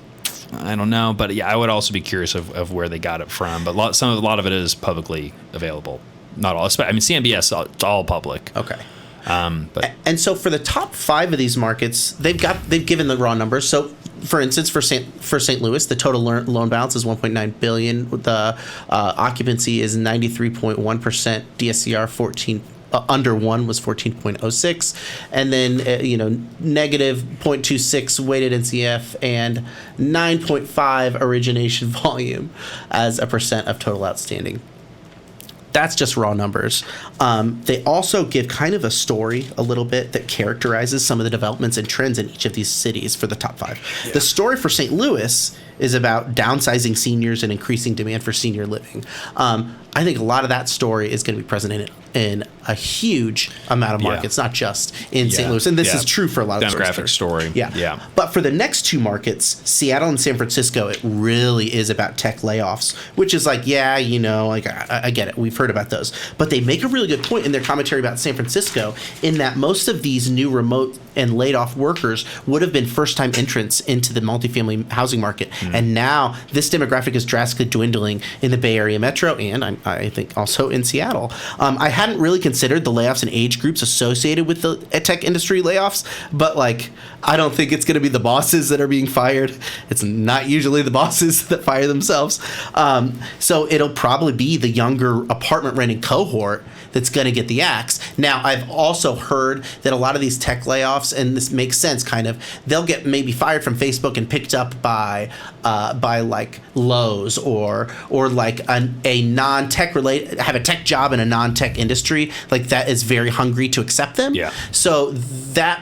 A: I don't know. But I would also be curious of where they got it from. But a lot of it is publicly available. Not all. CMBS, it's all public.
B: Okay.
A: But
B: And so for the top 5 of these markets, they've given the raw numbers. So for instance, for St. Louis, the total loan balance is $1.9 billion. The occupancy is 93.1%. DSCR 14 under 1 was 14.06, and then negative 0.26 weighted NCF and 9.5 origination volume as a percent of total outstanding. That's just raw numbers. They also give kind of a story a little bit that characterizes some of the developments and trends in each of these cities for the top 5. Yeah. The story for St. Louis is about downsizing seniors and increasing demand for senior living. I think a lot of that story is going to be present in a huge amount of markets, not just in St. Louis. And this is true for a lot of
A: demographic story.
B: Yeah. But for the next 2 markets, Seattle and San Francisco, it really is about tech layoffs, which is I get it. We've heard about those. But they make a really good point in their commentary about San Francisco in that most of these new remote and laid off workers would have been first-time entrants into the multifamily housing market. And now this demographic is drastically dwindling in the Bay Area metro and I think also in Seattle. I hadn't really considered the layoffs and age groups associated with the tech industry layoffs, but I don't think it's going to be the bosses that are being fired. It's not usually the bosses that fire themselves. So it'll probably be the younger apartment renting cohort that's going to get the axe. Now, I've also heard that a lot of these tech layoffs, and this makes sense kind of, they'll get maybe fired from Facebook and picked up by Lowe's or a non-tech related, have a tech job in a non-tech industry that is very hungry to accept them.
A: Yeah.
B: So that,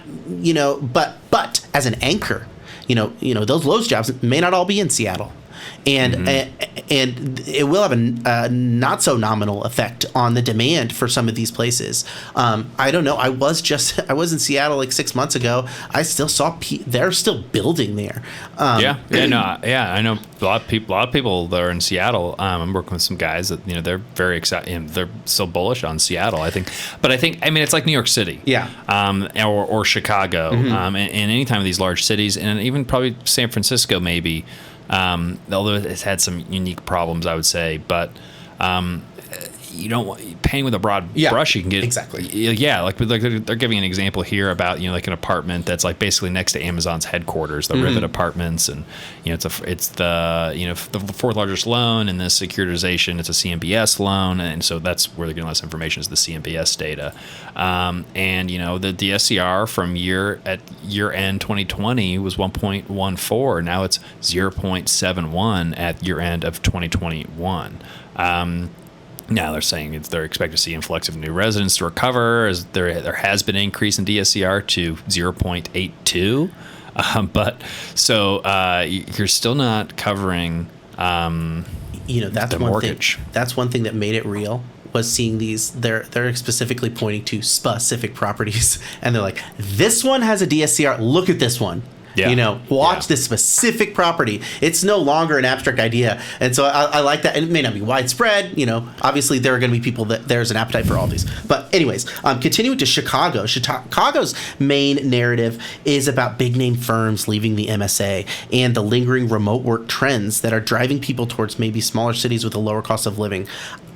B: but as an anchor, those Lowe's jobs may not all be in Seattle. and it will have a not so nominal effect on the demand for some of these places. I don't know. I was in Seattle like 6 months ago. I still saw they're still building there.
A: I know a lot of people that are in Seattle. I'm working with some guys that they're very excited. They're so bullish on Seattle. I think it's like New York City, or Chicago, and any time of these large cities, and even probably San Francisco, maybe. Although it's had some unique problems, I would say, but you don't painting with a broad brush. You can get
B: exactly.
A: Like they're giving an example here about like an apartment that's like basically next to Amazon's headquarters, the Rivet Apartments, and it's the fourth largest loan in this securitization. It's a CMBS loan, and so that's where they're getting less information is the CMBS data. And the DSCR from year end 2020 was 1.14. Now it's 0.71 at year end of 2021. Now they're saying they're expected to see influx of new residents to recover, as there has been an increase in DSCR to 0.82. But so you're still not covering
B: that's
A: the mortgage.
B: That's one thing that made it real, was seeing these. They're specifically pointing to specific properties, and they're like, this one has a DSCR. Look at this one. Watch this specific property. It's no longer an abstract idea. And so I like that. And it may not be widespread. Obviously there are going to be people that there's an appetite for all these. But anyways, continuing to Chicago. Chicago's main narrative is about big name firms leaving the MSA and the lingering remote work trends that are driving people towards maybe smaller cities with a lower cost of living.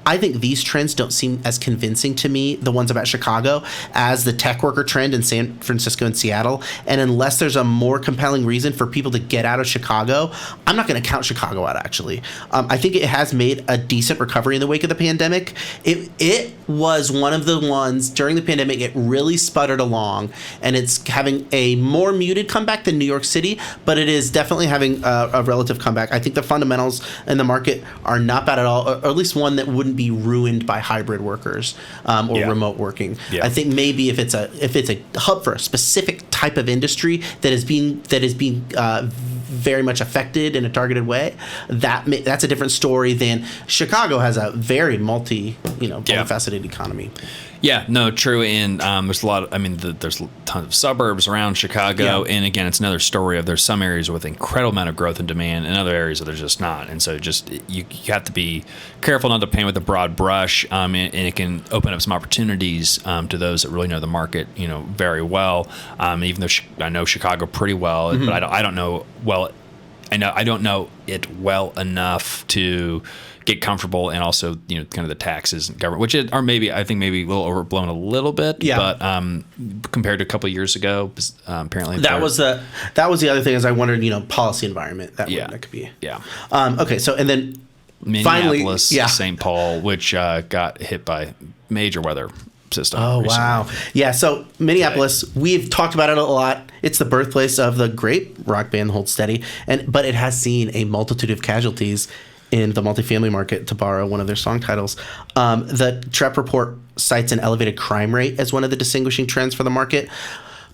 B: I think these trends don't seem as convincing to me, the ones about Chicago, as the tech worker trend in San Francisco and Seattle. And unless there's a more compelling reason for people to get out of Chicago, I'm not going to count Chicago out, actually. I think it has made a decent recovery in the wake of the pandemic. It was one of the ones during the pandemic, it really sputtered along, and it's having a more muted comeback than New York City, but it is definitely having a relative comeback. I think the fundamentals in the market are not bad at all, or at least one that wouldn't be ruined by hybrid workers or remote working. I think maybe if it's a hub for a specific type of industry that is being very much affected in a targeted way, that's a different story than Chicago has a very multifaceted economy.
A: Yeah, no, true. And there's a lot of, there's tons of suburbs around Chicago. Yeah. And again, it's another story of there's some areas with incredible amount of growth and demand and other areas that there's just not. And so just you have to be careful not to paint with a broad brush. And it can open up some opportunities to those that really know the market, very well. Even though I know Chicago pretty well, but I don't know I don't know it well enough to get comfortable, and also kind of the taxes and government, which are maybe a little overblown a little bit. But compared to a couple of years ago, apparently
B: that was the other thing, is I wondered policy environment that could be. Okay, so and then
A: Minneapolis,
B: finally,
A: St. Paul, which got hit by major weather system.
B: Oh
A: recently.
B: Wow! Yeah, so Minneapolis, we've talked about it a lot. It's the birthplace of the great rock band Hold Steady, but it has seen a multitude of casualties in the multifamily market, to borrow one of their song titles. The Trepp report cites an elevated crime rate as one of the distinguishing trends for the market,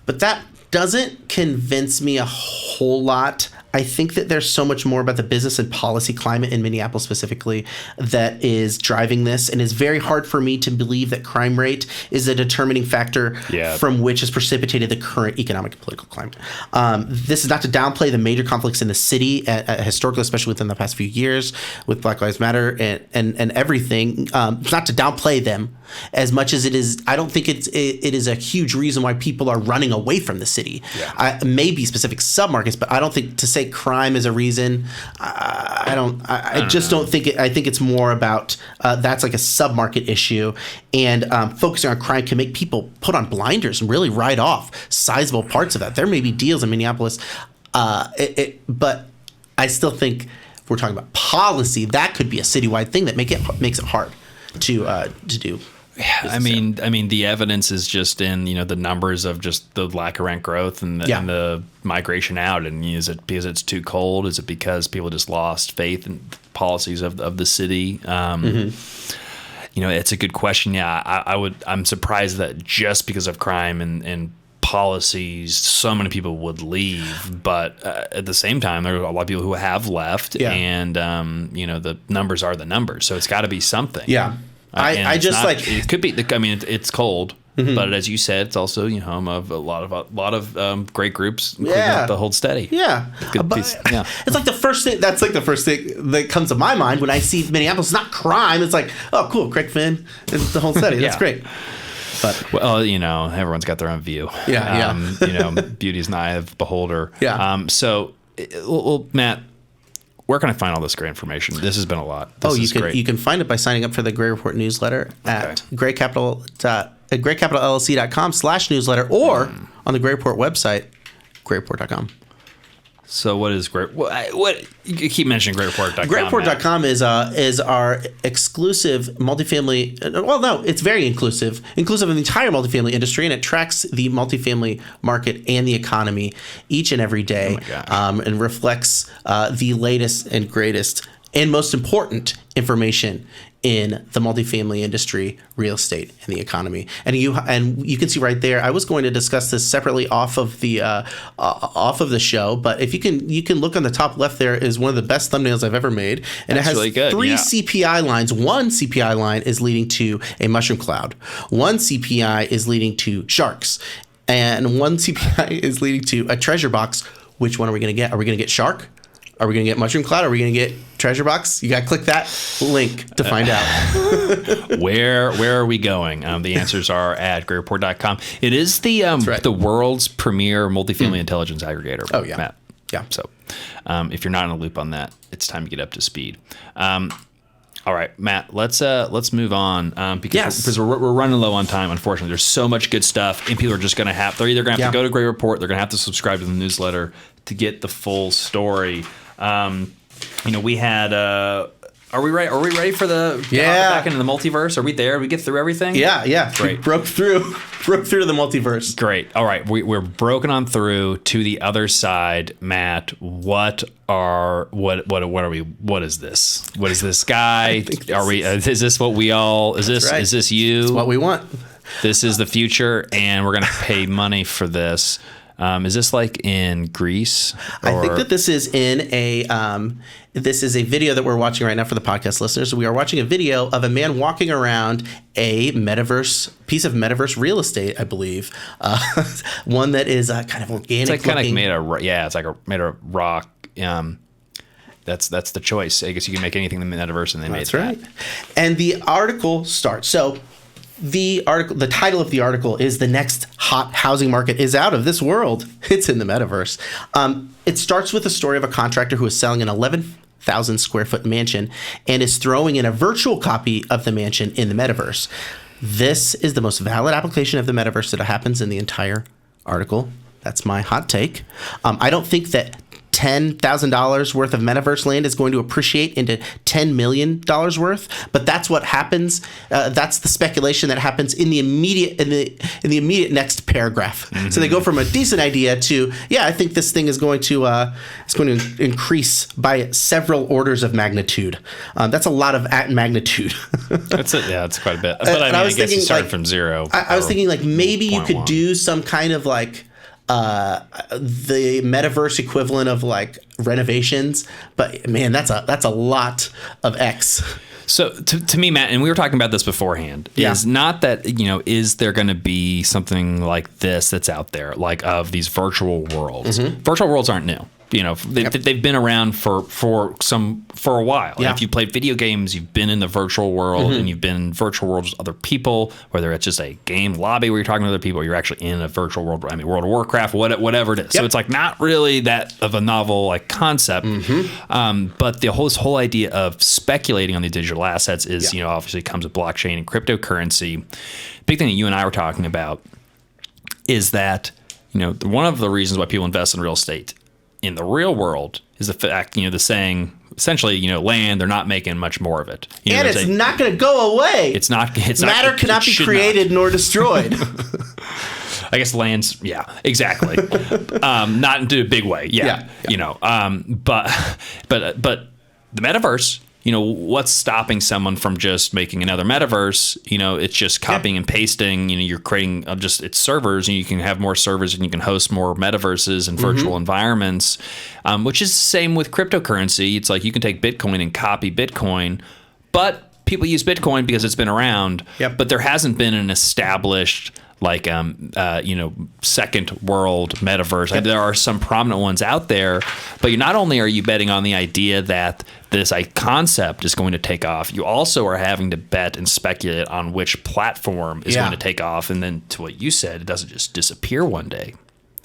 B: but that doesn't convince me a whole lot. I think that there's so much more about the business and policy climate in Minneapolis specifically that is driving this, and it's very hard for me to believe that crime rate is a determining factor from which has precipitated the current economic and political climate. This is not to downplay the major conflicts in the city, historically, especially within the past few years with Black Lives Matter and everything. It's not to downplay them as much as it is. I don't think it is a huge reason why people are running away from the city. Maybe specific submarkets, but I don't think to say crime is a reason. I just don't think it. I think it's more about that's like a submarket issue, and focusing on crime can make people put on blinders and really write off sizable parts of that. There may be deals in Minneapolis, but I still think if we're talking about policy, that could be a citywide thing that makes it hard to do.
A: Yeah, I mean, the evidence is just in the numbers of just the lack of rent growth and the migration out. And is it because it's too cold? Is it because people just lost faith in policies of the city? It's a good question. Yeah, I'm surprised that just because of crime and policies, so many people would leave. But at the same time, there are a lot of people who have left, and the numbers are the numbers. So it's got to be something.
B: Yeah, I just
A: it could be. I mean, it's cold. Mm-hmm. But as you said, it's also home of a lot of great groups, including the Hold Steady.
B: Yeah, it's like the first thing. That's like the first thing that comes to my mind when I see Minneapolis. It's not crime. It's like, oh, cool, Craig Finn and the Hold Steady. That's great. But
A: everyone's got their own view. Beauty is an eye of the beholder.
B: Yeah.
A: So, Matt, where can I find all this great information? This has been a lot.
B: You can find it by signing up for the Gray Report newsletter at graycapitalllc.com/newsletter or on the Gray Report website, grayreport.com.
A: So what is Gray? What you keep mentioning grayreport.com.
B: Grayreport.com is our exclusive multifamily. Well, no, it's very inclusive of the entire multifamily industry, and it tracks the multifamily market and the economy each and every day, and reflects the latest and greatest and most important information in the multifamily industry, real estate, and the economy. And you can see right there. I was going to discuss this separately off of the show, but if you can look on the top left, there is one of the best thumbnails I've ever made, and it has
A: really good.
B: three CPI lines. One CPI line is leading to a mushroom cloud. One CPI is leading to sharks, and one CPI is leading to a treasure box. Which one are we going to get? Are we going to get shark? Are we going to get mushroom cloud? Are we going to get treasure box? You got to click that link to find out.
A: Where are we going? The answers are at grayreport.com. It is the world's premier multifamily intelligence aggregator.
B: Oh, yeah.
A: Matt.
B: Yeah.
A: So if you're not in a loop on that, it's time to get up to speed. All right, Matt, let's move on because we're running low on time, unfortunately. There's so much good stuff, and people are just going to they're either going to have to go to Gray Report, they're going to have to subscribe to the newsletter to get the full story. We had are we ready for the back into the multiverse? Are we there? Did we get through everything?
B: Yeah.
A: Great.
B: We broke through to the multiverse.
A: Great. All right. We're broken on through to the other side. Matt, what are we? What is this? What is this guy? Are we? Is this what we all? Is this? Right. Is this you?
B: It's what we want.
A: This is the future, and we're gonna pay money for this. Is this like in Greece?
B: I think that this is this is a video that we're watching right now for the podcast listeners. We are watching a video of a man walking around a piece of metaverse real estate, I believe. One that is kind of organic.
A: It's like kind of made made of rock. That's the choice. I guess you can make anything in the metaverse, and they made that. That's right.
B: And the article starts. So the title of the article is "The Next Hot Housing Market is Out of This World. It's in the Metaverse." It starts with a story of a contractor who is selling an 11,000 square foot mansion and is throwing in a virtual copy of the mansion in the Metaverse. This is the most valid application of the Metaverse that happens in the entire article. That's my hot take. I don't think that $10,000 worth of metaverse land is going to appreciate into $10 million worth, but that's what happens. That's the speculation that happens in the immediate next paragraph. Mm-hmm. So they go from a decent idea to, I think this thing is going to increase by several orders of magnitude. That's a lot of magnitude.
A: That's it. Yeah, it's quite a bit. But I guess you started from zero.
B: I was thinking maybe you could do some kind of the metaverse equivalent of renovations, but man, that's a lot of X.
A: So to me, Matt, and we were talking about this beforehand, is not that, is there going to be something like this that's out there, like of these virtual worlds? Mm-hmm. Virtual worlds aren't new. They've been around for a while. Yeah. If you played video games, you've been in the virtual world, and you've been in virtual worlds with other people, whether it's just a game lobby where you're talking to other people, or you're actually in a virtual world. I mean, World of Warcraft, whatever it is. Yep. So it's not really that of a novel concept. Mm-hmm. But this whole idea of speculating on the digital assets is, obviously comes with blockchain and cryptocurrency. Big thing that you and I were talking about is that, one of the reasons why people invest in real estate in the real world is the fact, the saying, essentially, land, they're not making much more of it.
B: And it's not going to go away.
A: It's not.
B: Matter cannot be created nor destroyed.
A: I guess land's, exactly. Not into a big way. Yeah. But the metaverse what's stopping someone from just making another metaverse? It's just copying and pasting. You're creating it's servers, and you can have more servers, and you can host more metaverses and virtual environments, which is the same with cryptocurrency. It's like you can take Bitcoin and copy Bitcoin, but people use Bitcoin because it's been around.
B: Yep.
A: But there hasn't been an established second world metaverse.
B: Yep.
A: There are some prominent ones out there, but not only are you betting on the idea that this concept is going to take off, you also are having to bet and speculate on which platform is going to take off. And then, to what you said, it doesn't just disappear one day.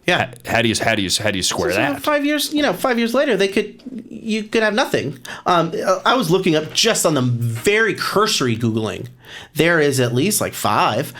B: Yeah.
A: How do you square that?
B: 5 years, 5 years later, you could have nothing. I was looking up just on the very cursory Googling. There is at least like 5.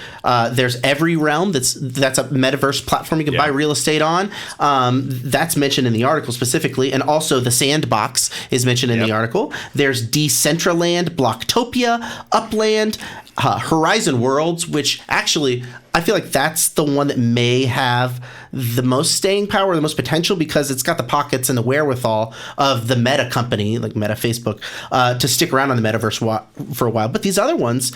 B: There's Every Realm. That's a metaverse platform you can buy real estate on. That's mentioned in the article specifically, and also the Sandbox is mentioned in the article. There's Decentraland, Blocktopia, Upland, Horizon Worlds, which actually I feel like that's the one that may have the most staying power, the most potential, because it's got the pockets and the wherewithal of the Meta company, like Meta Facebook, to stick around on the metaverse for a while. But these other ones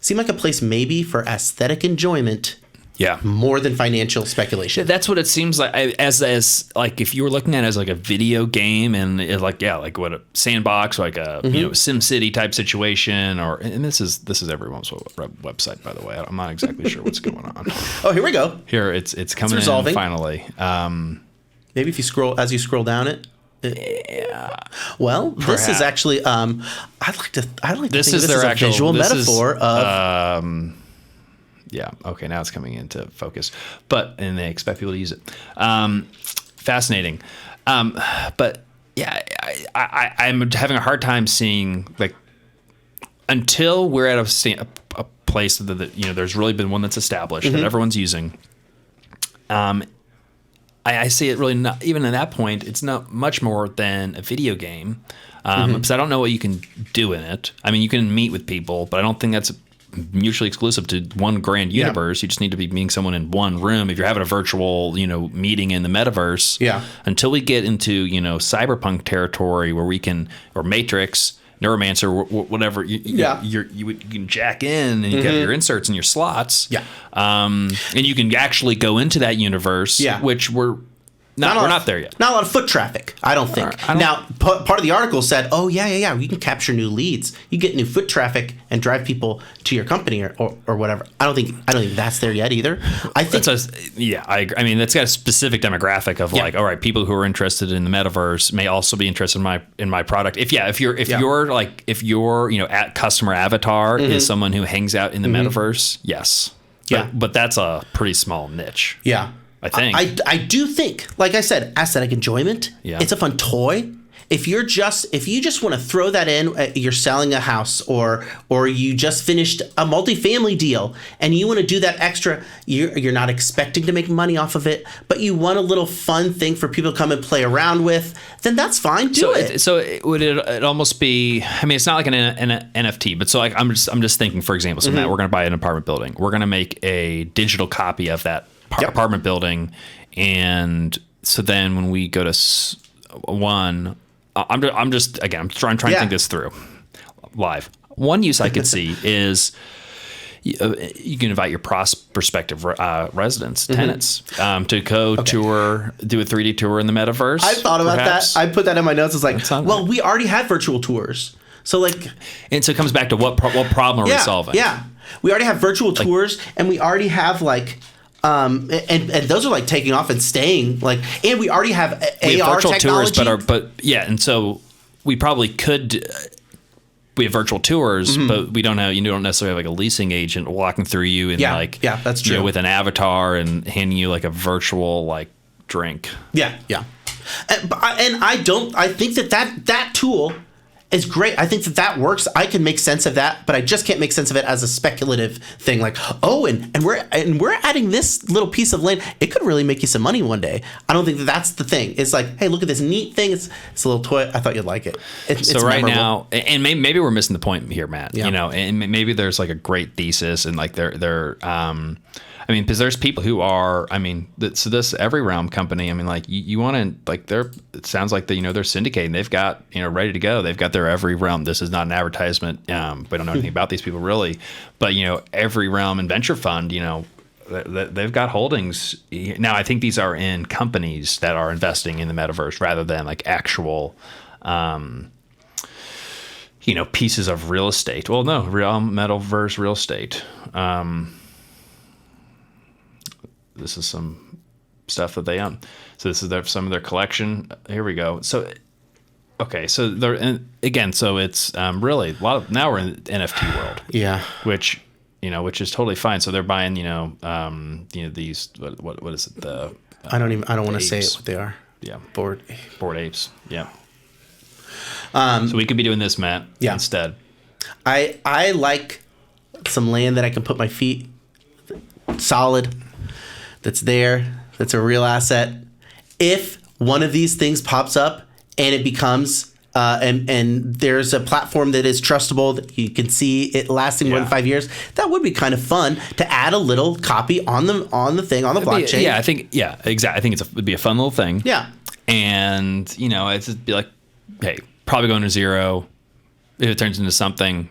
B: seem like a place maybe for aesthetic enjoyment.
A: Yeah,
B: more than financial speculation.
A: That's what it seems like. As like if you were looking at it as like a video game, and like what a Sandbox, like a Sim City type situation, and this is everyone's website, by the way. I'm not exactly sure what's going on.
B: Oh, here we go.
A: Here it's coming in finally.
B: Maybe if you scroll down it.
A: Yeah.
B: Well,
A: Perhaps.
B: This is actually I'd like to think
A: this
B: of
A: is
B: this
A: their
B: as a
A: actual
B: visual metaphor of.
A: Yeah. Okay. Now it's coming into focus, and they expect people to use it. Fascinating. But yeah, I'm having a hard time seeing, like, until we're at a place that there's really been one that's established that everyone's using. I see it really not even at that point. It's not much more than a video game, because I don't know what you can do in it. I mean, you can meet with people, but I don't think that's mutually exclusive to one grand universe. You just need to be meeting someone in one room. If you're having a virtual, meeting in the metaverse, until we get into, cyberpunk territory where we can, or Matrix, Neuromancer, whatever, you can jack in, and you get your inserts and your slots. Yeah. And you can actually go into that universe, which we're not there yet.
B: Not a lot of foot traffic, I don't think. Now, part of the article said, "Oh yeah, you can capture new leads. You get new foot traffic and drive people to your company or whatever." I don't think that's there yet either. I think
A: I agree. I mean, that's got a specific demographic of like, all right, people who are interested in the metaverse may also be interested in my product. If your customer avatar is someone who hangs out in the metaverse, yes. But that's a pretty small niche.
B: Yeah.
A: I think.
B: I do think, like I said, aesthetic enjoyment.
A: Yeah.
B: It's a fun toy. If you just want to throw that in, you're selling a house or you just finished a multifamily deal and you want to do that extra, you're not expecting to make money off of it, but you want a little fun thing for people to come and play around with, then that's fine. Do it.
A: So would it almost be? I mean, it's not like an NFT, but so like I'm just thinking, for example, so Matt, we're going to buy an apartment building. We're going to make a digital copy of that apartment building, and so then when we go to one, I'm trying to think this through live. One use I could see is you can invite your prospective residents, tenants, to go tour, do a 3D tour in the metaverse.
B: I thought about that. I put that in my notes. It's like, well, we already had virtual tours, so
A: and so it comes back to what problem are we solving?
B: Yeah, we already have virtual tours, and we already have and those are taking off and staying, and we already have AR
A: virtual
B: technology.
A: Tours, and so we probably could. We have virtual tours, but you don't necessarily have a leasing agent walking through you and
B: that's true,
A: with an avatar and handing you a virtual drink.
B: Yeah. And I think that tool is great. I think that works. I can make sense of that, but I just can't make sense of it as a speculative thing. And we're adding this little piece of land. It could really make you some money one day. I don't think that's the thing. It's hey, look at this neat thing. It's a little toy. I thought you'd like it. It's
A: right
B: memorable.
A: Now, and maybe we're missing the point here, Matt. And maybe there's a great thesis, and they're I mean, because there's people who are, I mean, so this Every Realm company, I mean, like you want to, like it sounds like they're syndicating. They've got, ready to go. They've got their Every Realm. This is not an advertisement. We don't know anything about these people really, but Every Realm and Venture Fund, they've got holdings. Now, I think these are in companies that are investing in the metaverse rather than like actual, pieces of real estate. Well, no, metaverse real estate. This is some stuff that they own. So this is some of their collection. Here we go. So, okay. So again, so it's really a lot of, now we're in the NFT world.
B: Yeah.
A: Which is totally fine. So they're buying, these, what is it?
B: I don't want to say what they are.
A: Yeah.
B: Bored
A: apes. Yeah. So we could be doing this, Matt, instead.
B: I like some land that I can put my feet solid. That's there. That's a real asset. If one of these things pops up and it becomes and there's a platform that is trustable, that you can see it lasting more than 5 years, that would be kind of fun to add a little copy on the blockchain.
A: Exactly. I think it'd be a fun little thing.
B: Yeah.
A: And it'd be like, hey, probably going to zero. If it turns into something,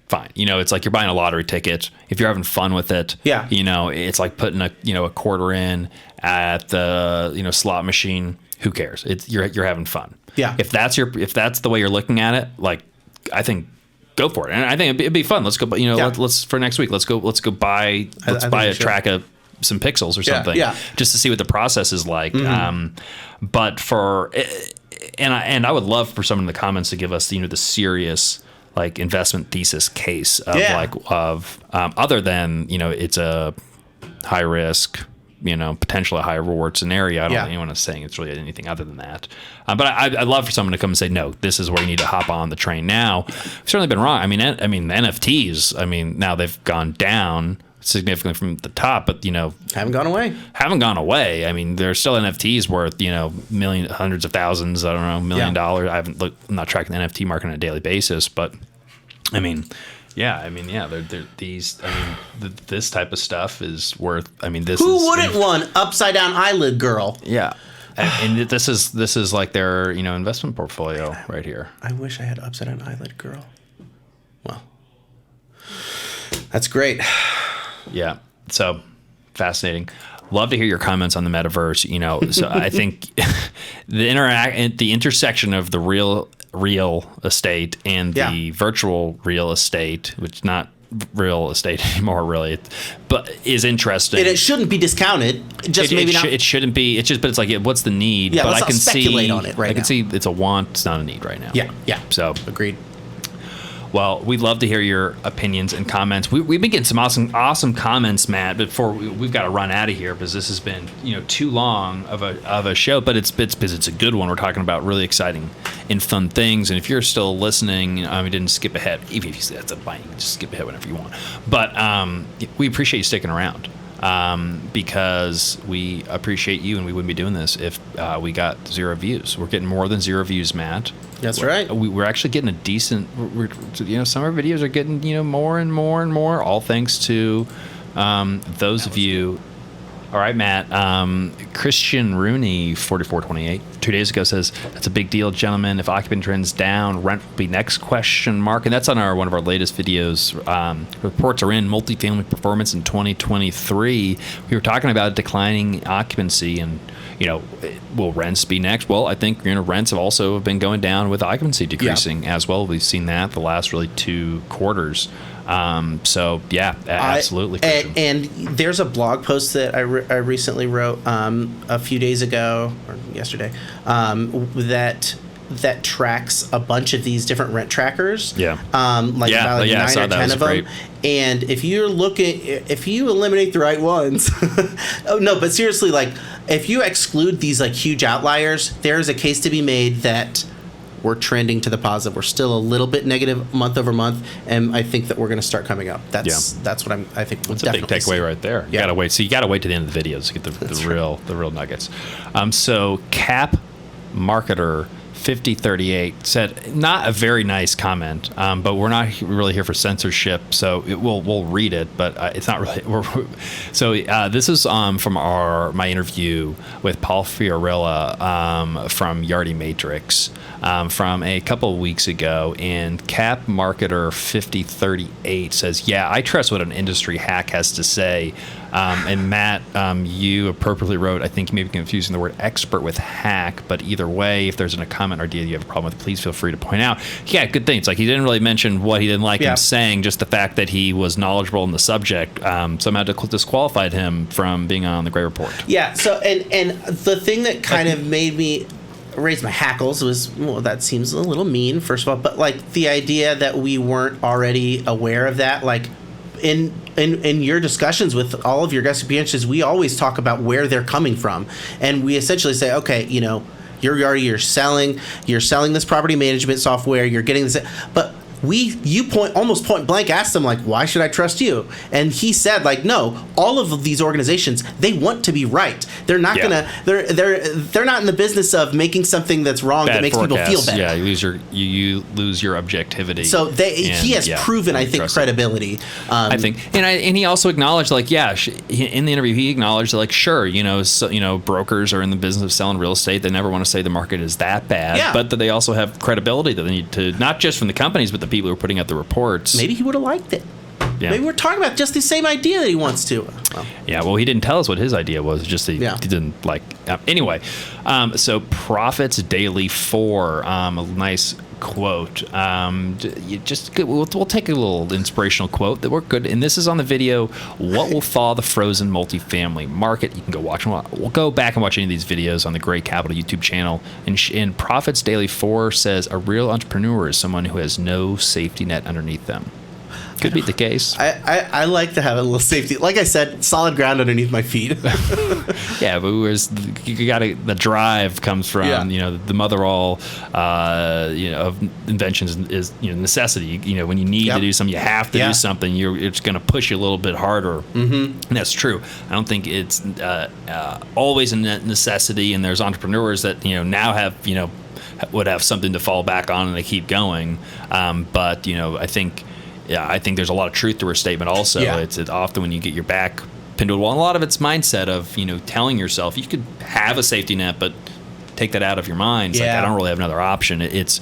A: fine. It's like you're buying a lottery ticket. If you're having fun with it, it's like putting a quarter in at the slot machine. Who cares? You're having fun.
B: Yeah.
A: If that's the way you're looking at it, like, I think go for it. And I think it'd be fun. Let's go. Let's for next week. Let's go buy a track of some pixels or something.
B: Yeah.
A: Just to see what the process is like. But for and I would love for someone in the comments to give us the serious like investment thesis case of other than it's a high risk, potentially a high reward scenario. I don't think anyone is saying it's really anything other than that. But I'd love for someone to come and say, no, this is where you need to hop on the train now. I've certainly been wrong. I mean, NFTs, now they've gone down significantly from the top, but
B: haven't gone away.
A: I mean, there's still NFTs worth hundreds of thousands, I don't know, $1 million. I'm not tracking the NFT market on a daily basis, but this type of stuff is worth.
B: Who wouldn't want upside down eyelid girl?
A: Yeah. And this is like their investment portfolio right here.
B: I wish I had upside down eyelid girl. Well, that's great.
A: Yeah. So fascinating. Love to hear your comments on the metaverse. So I think the intersection of the real estate and the virtual real estate, which not real estate anymore, really, but is interesting.
B: And it shouldn't be discounted.
A: It shouldn't be. It's just, but it's like, what's the need?
B: Yeah,
A: but
B: let's
A: I can
B: not speculate
A: see
B: on it right now.
A: I can see it's a want. It's not a need right now.
B: Yeah.
A: So
B: agreed.
A: Well, we'd love to hear your opinions and comments. We've been getting some awesome comments, Matt. Before we've got to run out of here because this has been too long of a show, but it's because it's a good one. We're talking about really exciting and fun things. And if you're still listening, we didn't skip ahead. Even if that's a bite, you can just skip ahead whenever you want. But we appreciate you sticking around because we appreciate you, and we wouldn't be doing this if we got 0 views. We're getting more than 0 views, Matt.
B: That's right.
A: We're actually getting a decent. Some of our videos are getting more and more and more. All thanks to those of you. All right, Matt. Christian Rooney, 4428, 2 days ago says that's a big deal, gentlemen. If occupancy trends down, rent will be next ? And that's on one of our latest videos. Reports are in multifamily performance in 2023. We were talking about declining occupancy and. Will rents be next? Well, I think rents have also been going down with occupancy decreasing as well. We've seen that the last really 2 quarters. Absolutely.
B: And there's a blog post that I recently wrote a few days ago or yesterday that tracks a bunch of these different rent trackers.
A: Yeah.
B: 9 or 10 of them. And if you eliminate the right ones, but seriously, like if you exclude these like huge outliers, there's a case to be made that we're trending to the positive. We're still a little bit negative month over month, and I think that we're going to start coming up. That's what I think.
A: That's a big takeaway right there. You gotta wait. So you gotta wait to the end of the videos to get the real nuggets. So Cap Marketer 5038 said, not a very nice comment, but we're not really here for censorship, so we'll read it, but it's not really. This is from my interview with Paul Fiorella from Yardi Matrix from a couple of weeks ago, and Cap Marketer 5038 says, yeah, I trust what an industry hack has to say. And Matt, you appropriately wrote, I think you may be confusing the word expert with hack, but either way, if there's a comment or idea you have a problem with, please feel free to point out. Yeah, good things. Like, he didn't really mention what he didn't like him saying, just the fact that he was knowledgeable in the subject somehow disqualified him from being on the Gray Report.
B: Yeah, so, and the thing that kind of made me raise my hackles was, well, that seems a little mean, first of all, but like the idea that we weren't already aware of that, like, in your discussions with all of your guest appearances, we always talk about where they're coming from, and we essentially say, okay, you're selling this property management software, you're getting this, but you almost point blank asked him, like, why should I trust you? And he said, like, no, all of these organizations, they want to be right. They're not gonna they're not in the business of making something that's wrong that makes people feel better.
A: Yeah, you lose your objectivity.
B: So he has proven, I think, credibility.
A: I think, and he also acknowledged, like, in the interview he acknowledged, like, sure, brokers are in the business of selling real estate. They never want to say the market is that bad, but that they also have credibility that they need to, not just from the companies, but the people who are putting out the reports.
B: Maybe he would have liked it. Yeah. Maybe we're talking about just the same idea that he wants to.
A: Well, he didn't tell us what his idea was. Just he didn't like. Anyway, so Profits Daily 4, a nice quote. We'll take a little inspirational quote that worked good, and this is on the video. What will thaw the frozen multifamily market? You can go watch them. We'll go back and watch any of these videos on the Gray Capital YouTube channel. And Profits Daily 4 says a real entrepreneur is someone who has no safety net underneath them. Could be the case.
B: I like to have a little safety. Like I said, solid ground underneath my feet.
A: Yeah, but the drive comes from, the mother all, of inventions is, necessity. When you need to do something, you have to do something. It's going to push you a little bit harder. Mm-hmm. And that's true. I don't think it's always a necessity. And there's entrepreneurs that, now have, would have something to fall back on and they keep going. But, I think there's a lot of truth to her statement also. Yeah. It's often when you get your back pinned to a wall, and a lot of it's mindset of, telling yourself you could have a safety net, but take that out of your mind. It's like, I don't really have another option. It's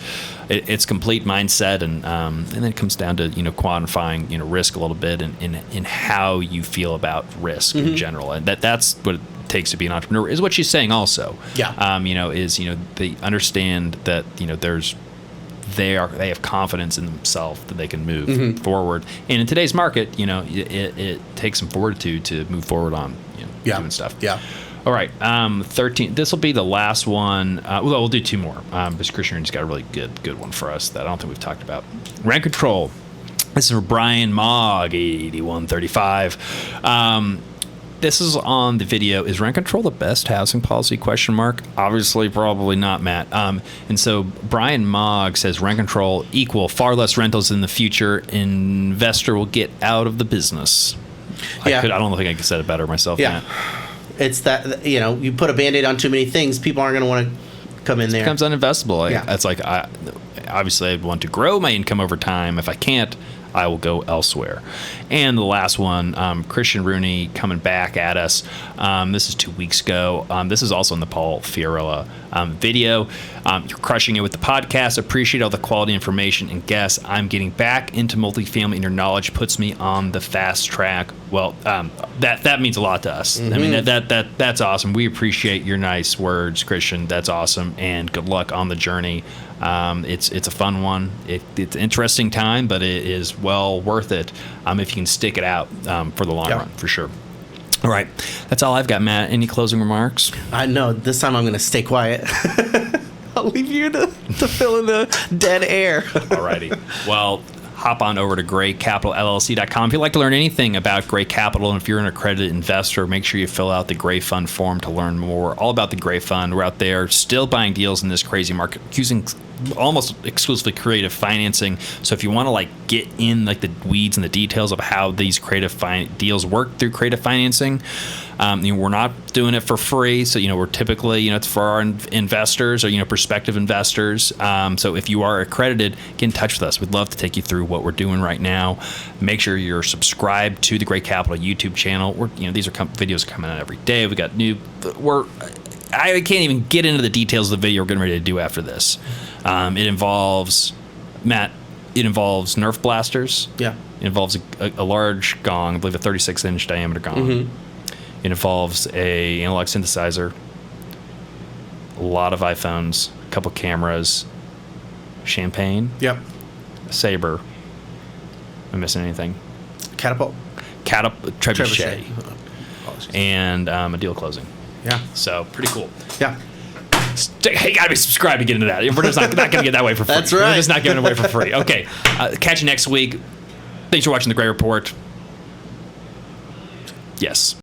A: complete mindset, and then it comes down to, quantifying, risk a little bit in how you feel about risk in general. And that's what it takes to be an entrepreneur, is what she's saying also. Yeah. They understand that, they have confidence in themselves that they can move forward. And in today's market, it takes some fortitude to move forward on doing stuff. Yeah. All right. 13. This will be the last one. We'll do two more. Because Christian's got a really good one for us that I don't think we've talked about. Rent control. This is for Brian Mogg, 8135. This is on the video. Is rent control the best housing policy? ? Obviously, probably not, Matt. And so Brian Mogg says rent control equal far less rentals in the future. Investor will get out of the business. I don't think I could said it better myself. Yeah, Matt.
B: It's that you put a Band-Aid on too many things, people aren't going to want to come in there.
A: It becomes uninvestable. It's like obviously I want to grow my income over time. If I can't, I will go elsewhere. And the last one, Christian Rooney coming back at us. This is 2 weeks ago. This is also in the Paul Fiorella video. You're crushing it with the podcast. Appreciate all the quality information and guests. I'm getting back into multifamily, and your knowledge puts me on the fast track. Well, that means a lot to us. Mm-hmm. I mean, that's awesome. We appreciate your nice words, Christian. That's awesome, and good luck on the journey. It's a fun one. It's an interesting time, but it is well worth it if you can stick it out for the long run, for sure. All right. That's all I've got, Matt. Any closing remarks?
B: No, this time I'm going to stay quiet. I'll leave you to fill in the dead air.
A: All righty. Well, hop on over to graycapitalllc.com. If you'd like to learn anything about Gray Capital, and if you're an accredited investor, make sure you fill out the Gray Fund form to learn more all about the Gray Fund. We're out there still buying deals in this crazy market using almost exclusively creative financing. So if you want to get in the weeds and the details of how these creative deals work through creative financing, We're not doing it for free. So, we're typically, it's for our investors or, prospective investors. So if you are accredited, get in touch with us. We'd love to take you through what we're doing right now. Make sure you're subscribed to the Great Capital YouTube channel. These are videos coming out every day. We got I can't even get into the details of the video we're getting ready to do after this. It involves Nerf blasters.
B: Yeah.
A: It involves a large gong, I believe a 36-inch diameter gong. Mm-hmm. It involves a analog synthesizer, a lot of iPhones, a couple cameras, champagne.
B: Yep.
A: A saber. Am I missing anything?
B: Catapult.
A: Trebuchet. And a deal closing.
B: Yeah.
A: So pretty cool.
B: Yeah.
A: Hey, you gotta be subscribed to get into that. We're just not going to get that away for free.
B: That's right.
A: We're just not giving it away for free. Okay. Catch you next week. Thanks for watching The Great Report. Yes.